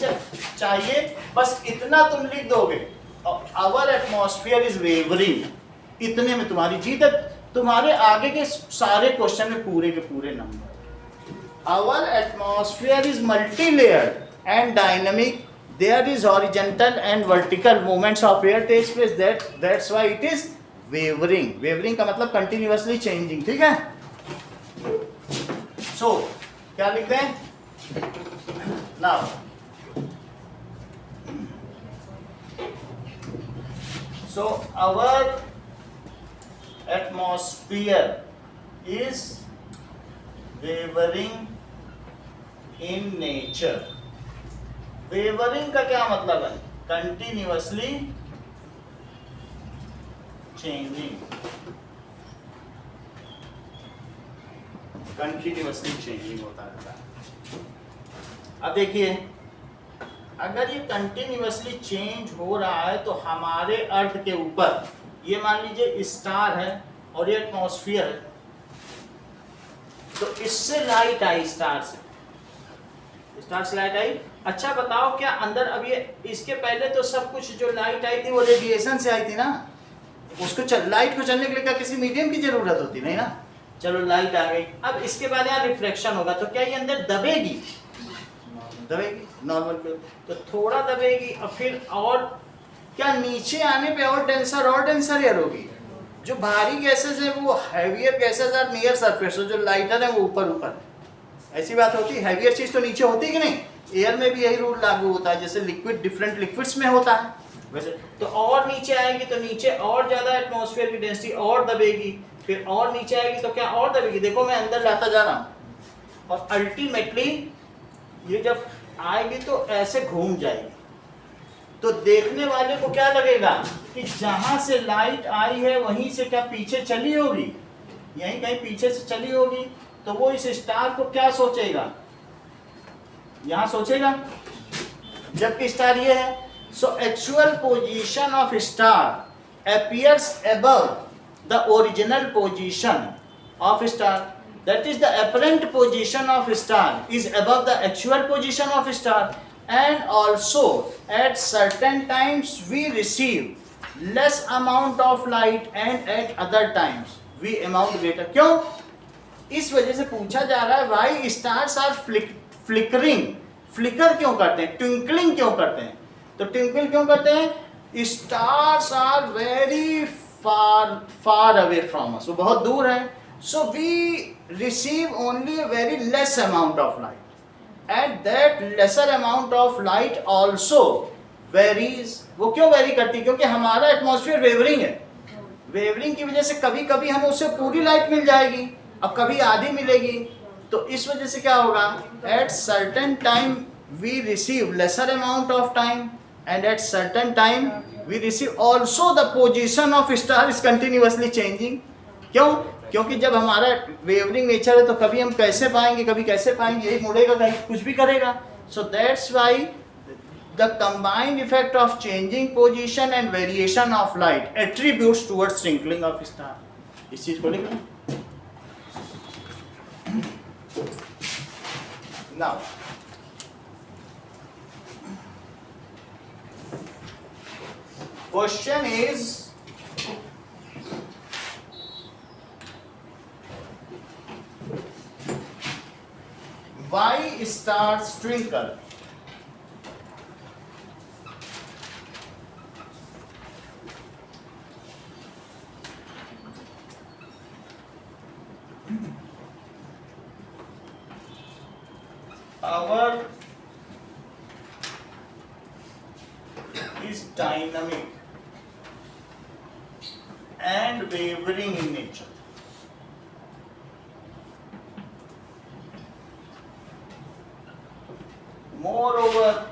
चाहिए, बस इतना तुम लिख दोगे, आवर एटमॉस्फेयर इज वेवरिंग, इतने में तुम्हारी जीत है। तुम्हारे आगे के सारे क्वेश्चन में पूरे के पूरे number. Our atmosphere is multi layered and dynamic, there is horizontal and vertical movements of air takes place, that's why it is wavering. Wavering का मतलब कंटिन्यूअसली चेंजिंग, ठीक है। सो क्या लिखते हैं now? So our atmosphere is wavering in nature। wavering का क्या मतलब है? Continuously changing, continuously changing होता रहता है। अब देखिए, अगर ये कंटिन्यूअसली चेंज हो रहा है तो हमारे अर्थ के ऊपर ये मान लीजिए स्टार है और ये एटमॉस्फेयर है, तो इससे लाइट आई स्टार से, स्टार्स लाइट आई। अच्छा बताओ क्या अंदर अब ये इसके पहले तो सब कुछ जो लाइट आई थी वो रेडिएशन से आई थी ना, उसको लाइट को चलने के लिए क्या किसी मीडियम की जरूरत होती नहीं ना। चलो लाइट आ गई, अब इसके बाद यहाँ रिफ्लेक्शन होगा तो क्या ये अंदर दबेगी? दबेगी नॉर्मल पे, तो थोड़ा दबेगी और फिर और क्या नीचे आने पे और डेंसर एयर होगी। जो भारी गैसेस है वो heavier gases are near surface, जो लाइटर है वो ऊपर। ऐसी बात होती है, हैवियर चीज तो नीचे होती है कि नहीं? एयर में भी यही रूल लागू होता है, जैसे लिक्विड डिफरेंट लिक्विड्स में होता है वैसे। तो और नीचे आएगी तो नीचे और ज्यादा एटमॉस्फेयर की डेंसिटी और दबेगी, फिर और नीचे आएगी तो क्या और दबेगी। देखो मैं अंदर लाता जा रहा हूँ और अल्टीमेटली ये जब आएगी तो ऐसे घूम जाएगी। तो देखने वाले को क्या लगेगा कि जहां से लाइट आई है वहीं से क्या पीछे चली होगी, यहीं कहीं पीछे से चली होगी। तो वो इस स्टार को क्या सोचेगा, यहां सोचेगा, जबकि स्टार ये है। So actual position of star appears above the original position of star. That is, the apparent position of star is above the actual position of star, and also at certain times we receive less amount of light and at other times we amount greater. क्यों? इस वजह से पूछा जा रहा है why stars are flickering. Flicker क्यों करते हैं, ट्विंकलिंग क्यों करते हैं? तो ट्विंकल क्यों करते हैं? Stars are very far away from us, वो बहुत दूर है। So we receive only a very less amount of light, and that lesser amount of light also varies. वो क्यों वेरी करती है? क्योंकि हमारा एटमॉस्फेयर वेवरिंग है। वेवरिंग की वजह से कभी कभी हमें उससे पूरी लाइट मिल जाएगी और कभी आधी मिलेगी। तो इस वजह से क्या होगा, at certain time we receive lesser amount of time and at certain time we receive also the position of star is continuously changing. क्यों? क्योंकि जब हमारा वेवरिंग नेचर है तो कभी हम कैसे पाएंगे, कभी कैसे पाएंगे, यही मुड़ेगा, कहीं कुछ भी करेगा। So that's why the combined effect of changing position and variation of light attributes towards twinkling of star. इस चीज को लिखना। Now question is, why stars twinkle? Our is dynamic and wavering in nature. Moreover,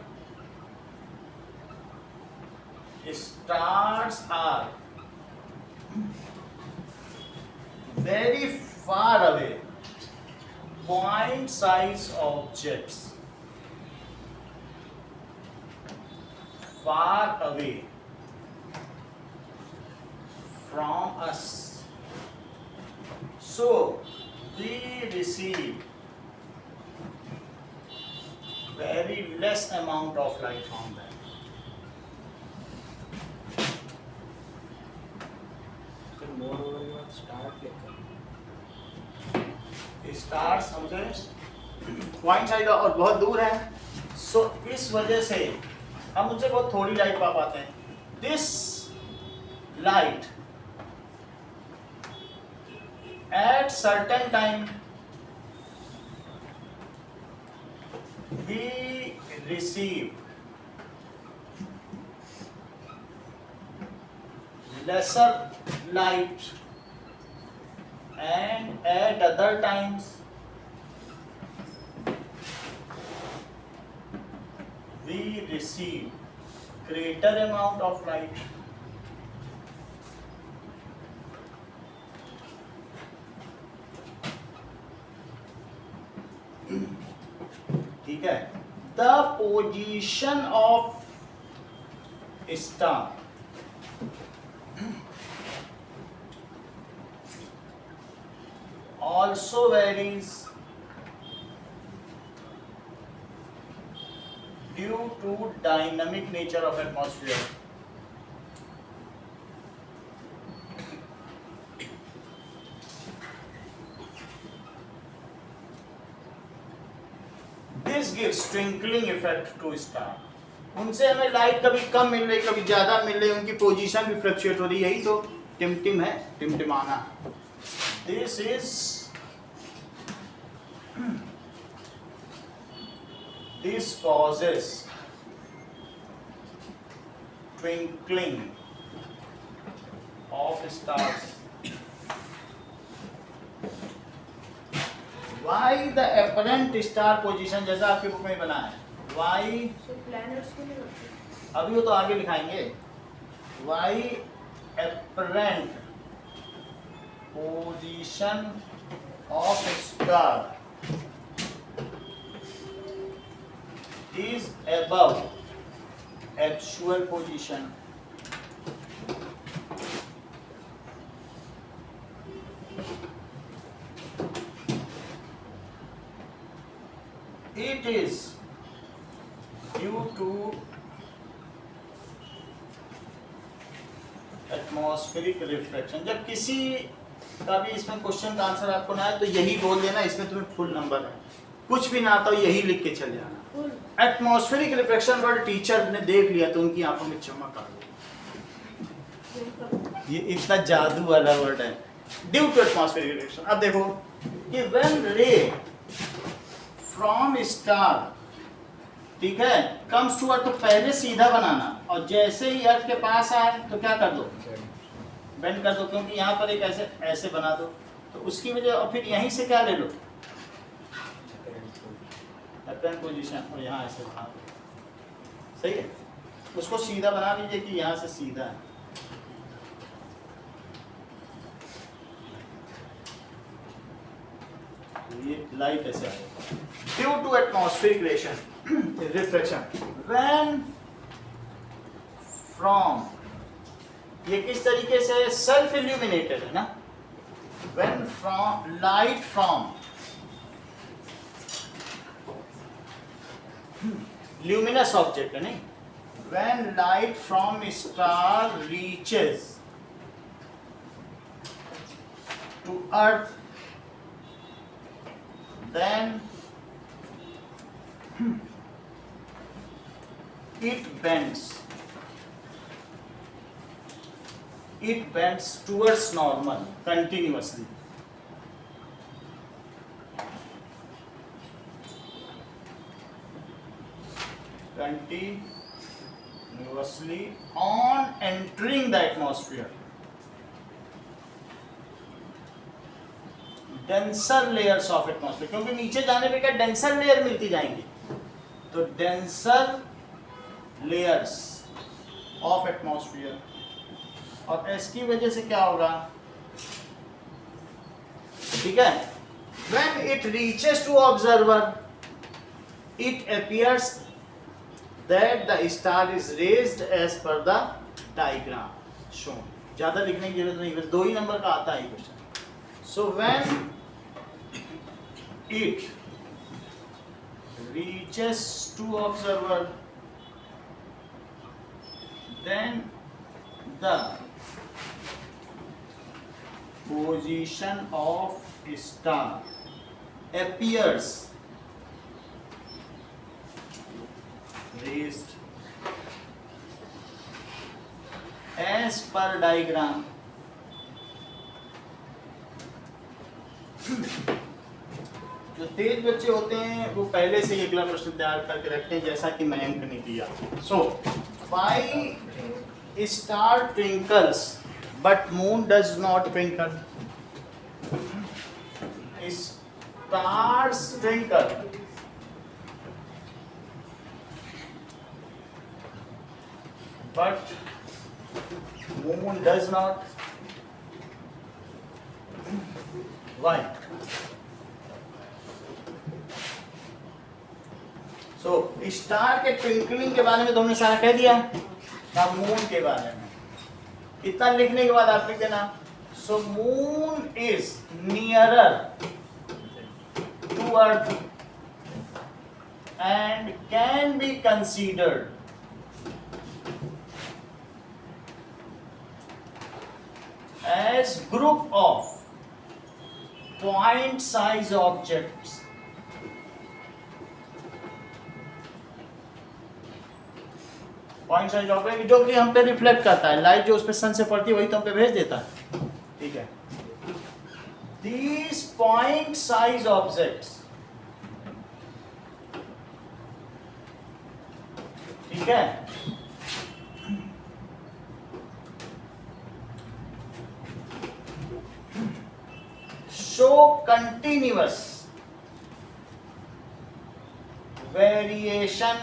stars are very far away, point-sized objects, far away from us. So we receive very less amount of light from them. Stars समझे point side और बहुत दूर है। सो इस वजह से हम उनसे बहुत थोड़ी लाइट पा पाते हैं। This light at certain time we receive lesser light, and at other times we receive greater amount of light. ठीक है, the position of star also varies due to dynamic nature of atmosphere. This gives twinkling effect to star. उनसे हमें light कभी कम मिल रही, कभी ज्यादा मिल रही, उनकी पोजीशन भी फ्लक्चुएट हो रही, यही तो टिमटिम है, टिमटिमाना। This is this causes twinkling of stars. Why the apparent star position, जैसा आपके बुक में बना है, why प्लैनेट्स को नहीं होते। अभी वो तो आगे लिखाएंगे। why apparent position of star is above actual position. It is due to atmospheric refraction. जब किसी का भी इसमें क्वेश्चन का आंसर आपको ना आए तो यही बोल देना, इसमें तुम्हें फुल नंबर है। कुछ भी ना आता हो यही लिख के चल जाना। एटमॉस्फेरिक रिफ्लेक्शन वर्ड टीचर ने देख लिया तो उनकी आंखों में चमक आ गई। ये इतना जादू वाला वर्ड है, ड्यू टू एटमॉस्फेरिक रिफ्लेक्शन। अब देखो कि व्हेन रे फ्रॉम स्टार, ठीक है, कम्स टू अर्थ, तो पहले सीधा बनाना और जैसे ही अर्थ के पास आए तो क्या कर दो, बेंड कर दो, क्योंकि यहाँ पर एक ऐसे ऐसे बना दो तो उसकी वजह, और फिर यहीं से क्या ले लो, अपरेंट पोजीशन, और यहाँ ऐसे बना दो। सही है, उसको सीधा बना लीजिए कि यहाँ से सीधा है। ये लाइट ऐसे आएगा due to atmospheric reflection when from, ये किस तरीके से सेल्फ इल्यूमिनेटेड है ना, when from light from luminous object है नहीं, when light from star reaches to earth then it bends towards normal continuously. On entering the atmosphere, denser layers of atmosphere, क्योंकि नीचे जाने पे क्या डेंसर लेयर मिलती जाएंगी, तो डेंसर लेयर्स ऑफ एटमॉस्फेयर, और इसकी वजह से क्या होगा, ठीक है, when it reaches to observer it appears that the star is raised as per the diagram shown. ज्यादा लिखने की जरूरत नहीं, बस 2 ही नंबर का आता है question. So when it reaches to observer, then the position of star appears raised as per diagram. जो तेज बच्चे होते हैं वो पहले से ही अगला प्रश्न तैयार करके रखते हैं, जैसा कि मयंक ने दिया। So why star twinkles but moon does not twinkle. Stars twinkle but moon does not. Why? So star के ट्विंकलिंग के बारे में तो हमने सारा कह दिया, अब मून के बारे में इतना लिखने के बाद आप लिख देना, so moon is nearer to earth and can be considered as group of point size objects point size object जो कि हम पे रिफ्लेक्ट करता है, लाइट जो उस पे सन से पड़ती है वही तो हम पे भेज देता है, ठीक है। These point size objects, ठीक है, show continuous variation,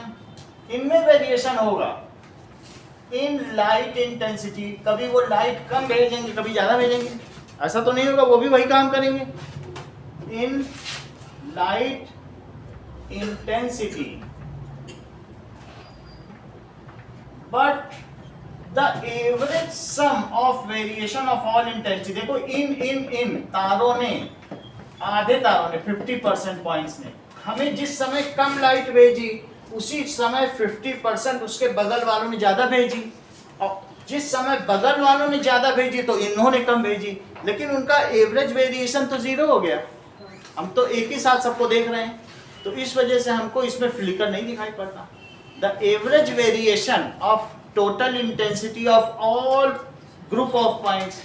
इनमें वेरिएशन होगा इन लाइट इंटेंसिटी, कभी वो लाइट कम भेजेंगे कभी ज्यादा भेजेंगे, ऐसा तो नहीं होगा, वो भी वही काम करेंगे। In light intensity, but the average some of variation of all intensity, देखो इन तारों ने, आधे तारों ने 50% पॉइंट्स ने हमें जिस समय कम लाइट भेजी उसी समय 50% उसके बगल वालों ने ज्यादा भेजी, और जिस समय बगल वालों ने ज्यादा भेजी तो इन्होंने कम भेजी, लेकिन उनका एवरेज वेरिएशन तो जीरो हो गया। हम तो एक ही साथ सबको देख रहे हैं, तो इस वजह से हमको इसमें फ्लिकर नहीं दिखाई पड़ता। The average variation of total intensity of all group of points,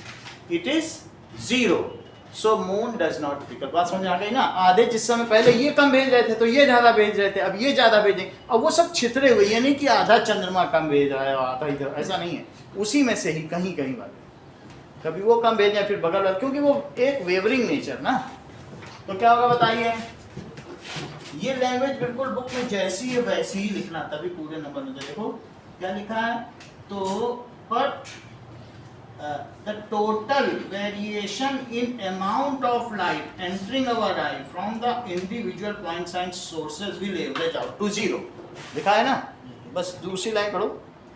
it is zero, so moon does not flicker. बात समझ आ गई ना? आधे जिस समय पहले ये कम भेज रहे थे तो ये ज्यादा भेज रहे थे, अब ये ज्यादा भेजें, अब वो सब छितरे हुए, ये नहीं कि आधा चंद्रमा कम भेज रहा है और आधा इधर, ऐसा नहीं है, उसी में से ही कहीं कहीं वाले, कभी वो कम भेज जाए फिर बगल वाले, क्योंकि वो एक वेवरिंग नेचर ना। तो क्या होगा बताइए, ये लैंग्वेज बिल्कुल बुक में जैसी है वैसी ही लिखना, तभी पूरे नंबर में। देखो क्या लिखा है, तो but the total variation in amount of light entering our eye from the individual points and sources will average out to zero, लिखा है ना? बस दूसरी लाइन पढ़ो,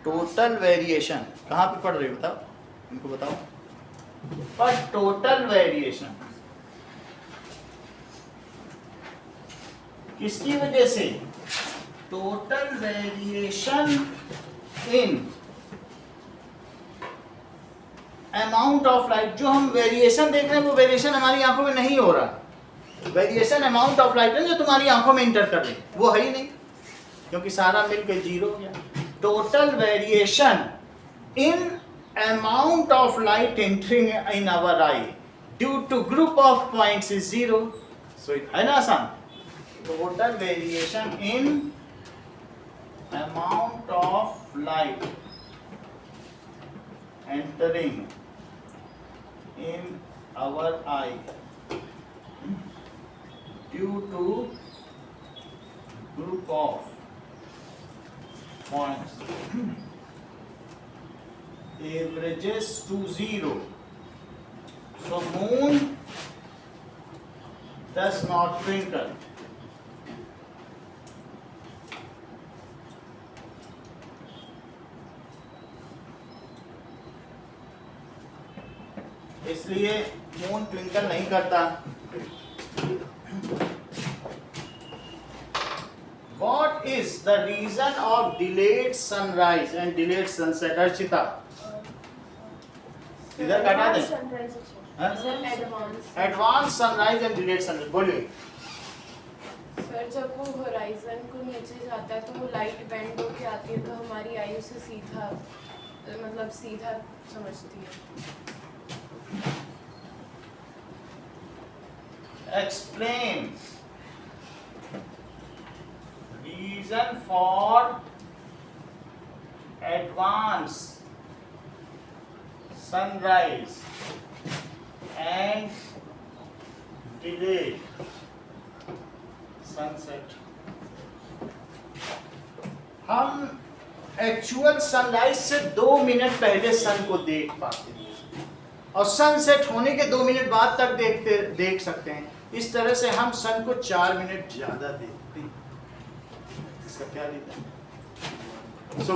टोटल वेरिएशन, कहाँ पे पढ़ रहे हो बताओ, इनको बताओ। पर टोटल वेरिएशन किसकी वजह से? Total variation in amount of light, जो हम वेरिएशन देख रहे हैं वो वेरिएशन हमारी आंखों में नहीं हो रहा, वेरिएशन अमाउंट ऑफ लाइट है जो तुम्हारी आंखों में इंटर कर रही, वो है ही नहीं, क्योंकि सारा मिलकर जीरो हो गया। Total variation in amount of light entering in our eye due to group of points is zero, so it है ना आसान। Total variation in amount of light entering in our eye due to group of points averages to zero, so moon does not twinkle. इसलिए moon twinkle नहीं करता। What is the reason of delayed sunrise and delayed sunset? Archita इधर काटा दे। Advance sunrise and delayed sunrise, बोलिए। Sir जब वो horizon को नीचे जाता है तो वो लाइट बेंड होके आती है, तो हमारी आई उसे सीधा, मतलब सीधा समझती है। Explain reason for advance sunrise and delayed sunset. हम एक्चुअल सनराइज से 2 मिनट पहले सन को देख पाते हैं और सनसेट होने के 2 मिनट बाद तक देख सकते हैं। इस तरह से हम सन को 4 मिनट ज्यादा देखते हैं। इसका क्या reason? So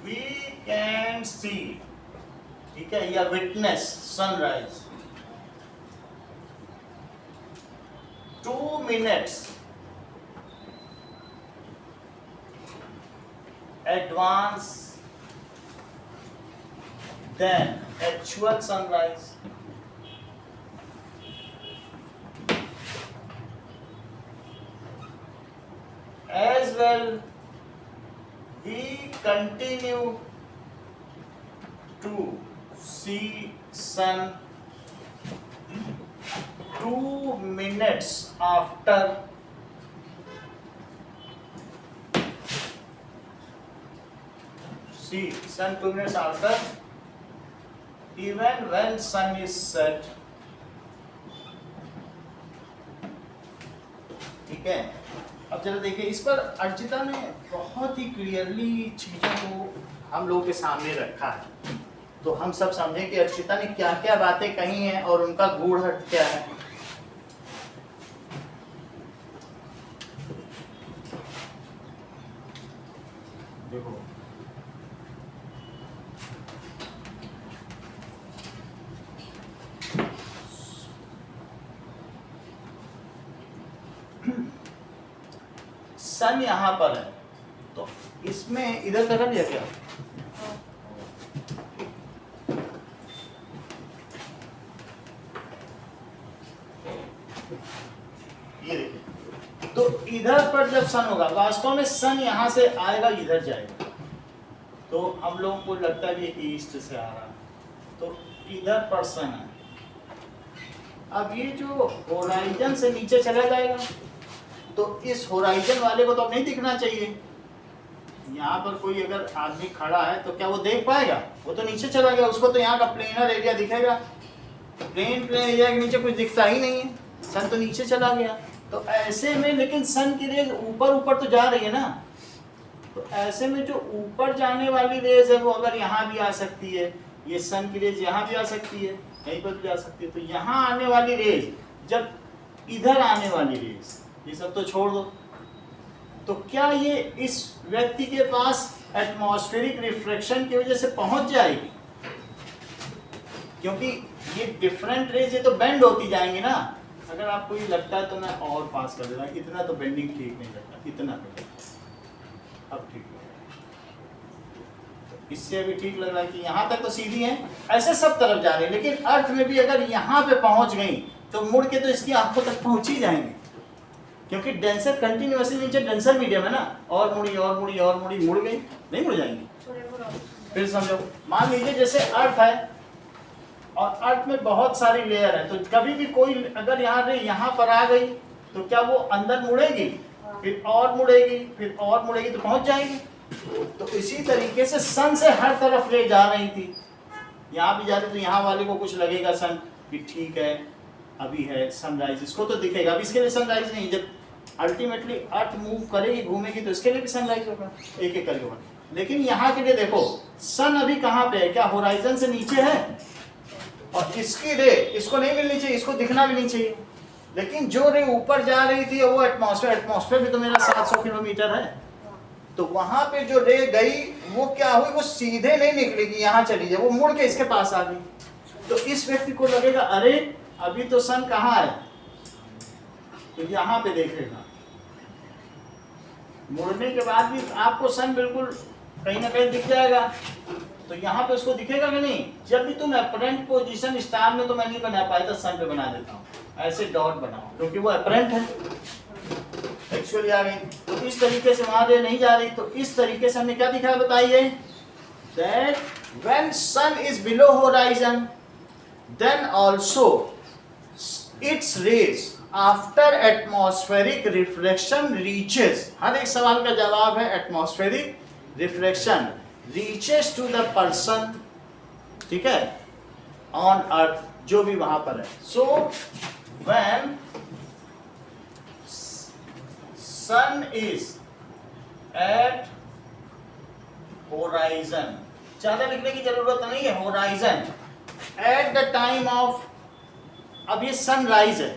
we can see, ठीक है, या witness sunrise 2 minutes advance than actual sunrise. As well, we continue to see sun 2 minutes after sun 2 minutes after, even when sun is set. ठीक है, अब चलो देखिए, इस पर अर्चिता ने बहुत ही क्लियरली चीजों को हम लोगों के सामने रखा है, तो हम सब समझें कि अर्चिता ने क्या क्या बातें कही हैं और उनका गूढ़ अर्थ क्या है। देखो, सन यहां पर है, तो इसमें इधर का कर दिया क्या? ये देखिए, तो इधर पर जब सन होगा, वास्तव में सन यहां से आएगा, इधर जाएगा, तो हम लोगों को लगता है कि ईस्ट से आ रहा है, तो इधर पर सन है। अब ये जो होराइजन से नीचे चला जाएगा, तो इस होराइजन वाले को तो अब नहीं दिखना चाहिए। यहाँ पर कोई अगर आदमी खड़ा है तो क्या वो देख पाएगा? वो तो नीचे चला गया, उसको तो यहाँ का प्लेनर एरिया दिखेगा, प्लेन एरिया के नीचे कुछ दिखता ही नहीं है, सन तो नीचे चला गया। तो ऐसे में लेकिन सन की रेज ऊपर ऊपर तो जा रही है ना, तो ऐसे में जो ऊपर जाने वाली रेज है वो अगर यहाँ भी आ सकती है, ये सन की रेज यहाँ भी आ सकती है, यहीं पर भी आ सकती है, तो यहाँ आने वाली रेज जब इधर आने वाली रेज, ये सब तो छोड़ दो, तो क्या ये इस व्यक्ति के पास एटमॉस्फेरिक रिफ्लेक्शन की वजह से पहुंच जाएगी? क्योंकि ये डिफरेंट रेज, ये तो बेंड होती जाएंगी ना। अगर आपको ये लगता है तो मैं और पास कर देता, इतना तो बेंडिंग ठीक नहीं लगता, इतना अब ठीक है, तो इससे अभी ठीक लग रहा है कि यहाँ तक तो सीधी है, ऐसे सब तरफ जा रही है, लेकिन अर्थ में भी अगर यहाँ पे पहुंच गई तो मुड़ के तो इसकी आंखों तक पहुंच ही जाएंगे, क्योंकि डेंसर कंटिन्यूअसली नीचे डेंसर मीडियम है ना, और मुड़ी और मुड़ी और मुड़ी, मुड़ गई नहीं मुड़ जाएंगी। फिर समझो, मान लीजिए जैसे अर्थ है और अर्थ में बहुत सारी लेयर है, तो कभी भी कोई अगर यहाँ पर आ गई तो क्या वो अंदर मुड़ेगी, फिर और मुड़ेगी, फिर और मुड़ेगी, तो पहुंच जाएगी। तो इसी तरीके से सन से हर तरफ ले जा रही थी, यहाँ भी जा रही, तो यहाँ वाले को कुछ लगेगा सन कि ठीक है अभी है सनराइज, इसको तो दिखेगा, अभी इसके लिए सनराइज नहीं, जब अल्टीमेटली अर्थ मूव करेगी, घूमेगी, तो इसके लिए भी सनराइज होगा, एक एक करके होगा। लेकिन यहाँ के लिए देखो, सन अभी कहाँ पे है? क्या होराइजन से नीचे है? और इसकी रे इसको नहीं मिलनी चाहिए, इसको दिखना भी नहीं चाहिए, लेकिन जो रे ऊपर जा रही थी वो एटमॉस्फेयर भी तो मेरा 700 किलोमीटर है, तो वहां पे जो रे गई वो क्या हुई, वो सीधे नहीं निकलेगी, यहाँ चली जाए, वो मुड़ के इसके पास आ गई। तो इस व्यक्ति को लगेगा अरे अभी तो सन कहाँ है, तो यहाँ पे देखेगा, मुड़ने के बाद भी आपको सन बिल्कुल कहीं ना कहीं दिख जाएगा, तो यहाँ पे उसको दिखेगा कि नहीं? जब भी तुम अपरेंट पोजीशन स्टार में तो मैं नहीं बना पाया था, सन पे बना देता हूँ, ऐसे डॉट बनाओ, क्योंकि वो अपरेंट है, एक्चुअली आ गई, तो इस तरीके से वहां रे नहीं जा रही, तो इस तरीके से हमने क्या दिखाया बताइए, that when sun is below horizon then also its rays after atmospheric reflection reaches, हर एक सवाल का जवाब है atmospheric reflection reaches to the person, ठीक है, ऑन अर्थ, जो भी वहां पर है। So when sun is at horizon, ज्यादा लिखने की जरूरत नहीं है, horizon at the time of, अब ये सनराइज है,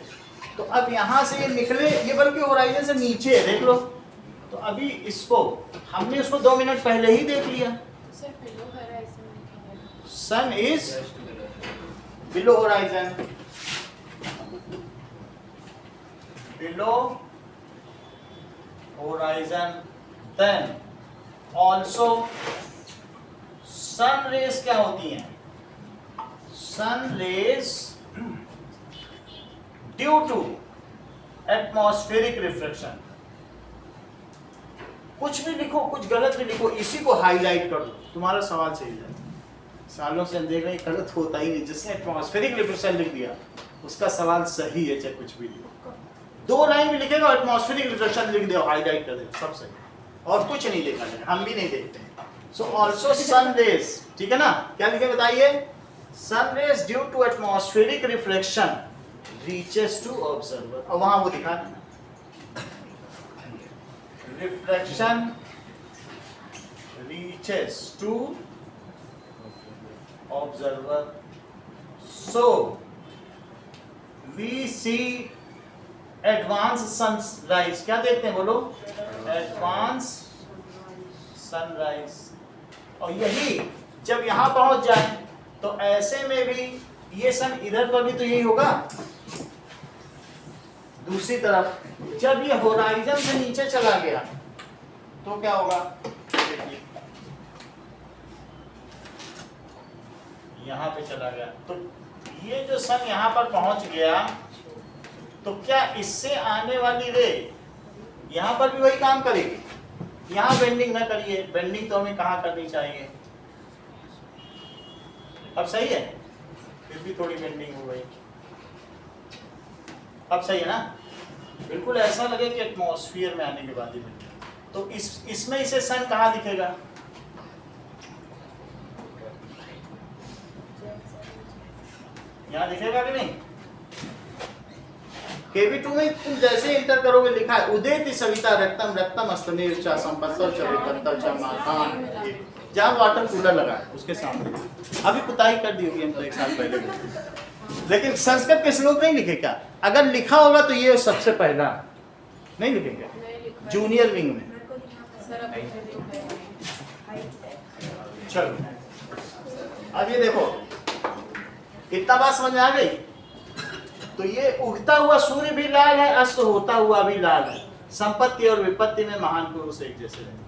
तो अब यहां से ये निकले, ये बल्कि होराइजन से नीचे है, देख लो, तो अभी इसको हमने उसको 2 मिनट पहले ही देख लिया, sun is below horizon, below horizon, then also sun rays क्या होती हैं? Sun rays due to atmospheric reflection. कुछ भी लिखो, कुछ गलत भी लिखो, इसी को हाईलाइट कर दो, तुम्हारा सवाल सही है। सालों से हम देख रहे हैं गलत होता ही नहीं। जिसने एटमॉस्फेरिक रिफ्लेक्शन लिख दिया उसका सवाल सही है, चाहे कुछ भी लिखो। 2 लाइन भी लिखेगा एटमॉस्फेरिक रिफ्लेक्शन लिख दो, हाईलाइट कर दो, सब सही, और कुछ नहीं लिखा जाए, हम भी नहीं देखते हैं। सो ऑल्सो सन रेज, ठीक है ना, क्या लिखे बताइए? Sun rays due to atmospheric reflection reaches to observer, और वहां वो दिखा देना reflection reaches to observer. So we see advanced sunrise. क्या देखते हैं बोलो? Advanced sunrise. और यही जब यहां पहुंच जाए तो ऐसे में भी ये सन इधर पर भी तो यही होगा। दूसरी तरफ जब ये होराइजन से नीचे चला गया तो क्या होगा? देखिए यहां पे चला गया तो ये जो सन यहां पर पहुंच गया तो क्या इससे आने वाली रे यहां पर भी वही काम करेगी? यहां बेंडिंग ना करिए, बेंडिंग तो हमें कहां करनी चाहिए? अब सही है, फिर भी थोड़ी बेंडिंग हो गई। अब सही है ना? बिल्कुल ऐसा लगे कि एटमॉस्फेयर में आने के बाद ही मिल जाए। तो इसमें इसे सन कहाँ दिखेगा? यहाँ दिखेगा कि नहीं? KB2 में तुम जैसे इंटर करोगे लिखा है उदेति सविता रक्तम रक्तम अस्तनेर चा संपत्तव चा विपत्तव चा माकान, जहाँ वाटर कूलर लगा है उसके सामने। अभी पुताई कर दी होगी हम तो 1 साल पहले, लेकिन संस्कृत के श्लोक नहीं लिखे क्या? अगर लिखा होगा तो ये सबसे पहला नहीं लिखेंगे जूनियर विंग में। चलो अब ये देखो, इतना बात समझ में आ गई? तो ये उगता हुआ सूर्य भी लाल है, अस्त होता हुआ भी लाल है। संपत्ति और विपत्ति में महान पुरुष एक जैसे हैं।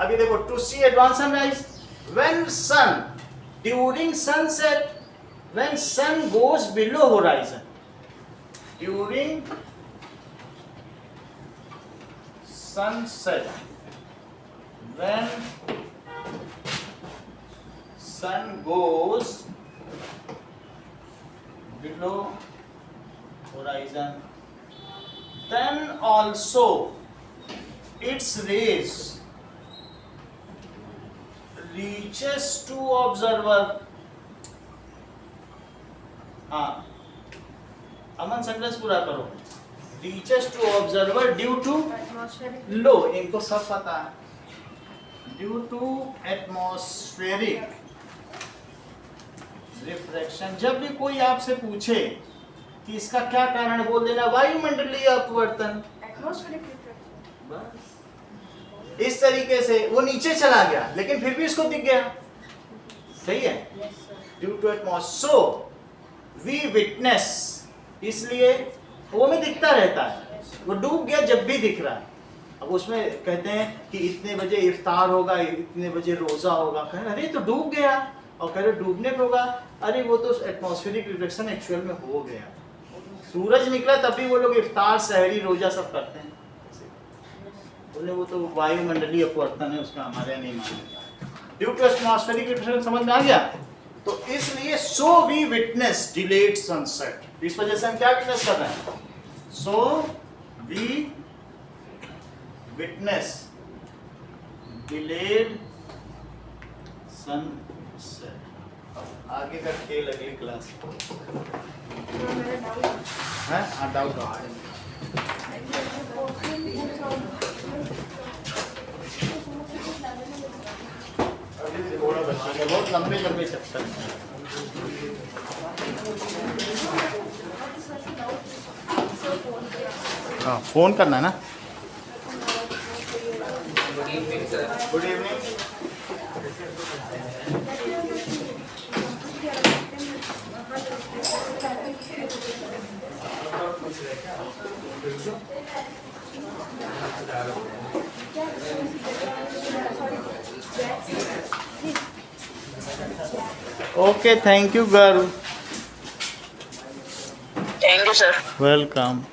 अभी देखो, to see advance sunrise when sun during sunset, when sun goes below horizon, during sunset, when sun goes below horizon, then also its rays reaches to observer. हाँ, अमन सेंटेंस पूरा करो। Reaches to observer due to low, इनको सब पता है। Due to atmospheric refraction. जब भी कोई आपसे पूछे कि इसका क्या कारण, बोल देना वायुमंडलीय अपवर्तन। बस इस तरीके से वो नीचे चला गया लेकिन फिर भी इसको दिख गया। सही है? Due to atmosphere, so we witness, इसलिए वो में दिखता रहता है। वो डूब गया जब भी दिख रहा है। अब उसमें कहते हैं कि इतने बजे इफ्तार होगा, इतने बजे रोजा होगा, कह रहे अरे तो डूब गया, और कह रहे डूबने पे होगा, अरे वो तो एटमॉस्फेरिक रिफ्लेक्शन एक्चुअल में हो गया। सूरज निकला तब भी वो लोग इफ्तार, सहरी, रोजा सब करते हैं। बोले वो तो वायुमंडलीय अपवर्तन है, उसका हमारे यहाँ नहीं मानेगा। ड्यू टू एटमॉस्फेरिक रिफ्लेक्शन, समझ में आ गया? तो इसलिए so we witness delayed sunset. इस वजह से हम क्या विटनेस कर रहे हैं? So we witness delayed sunset. आगे का खेल अगली क्लास है। हाँ, डाउट थोड़ा बच्चे का बहुत लंबे लंबे चैप्टर हैं। हाँ, फोन करना है ना। Good evening. पूछ रहे क्या? Okay, thank you girl, thank you sir. Welcome.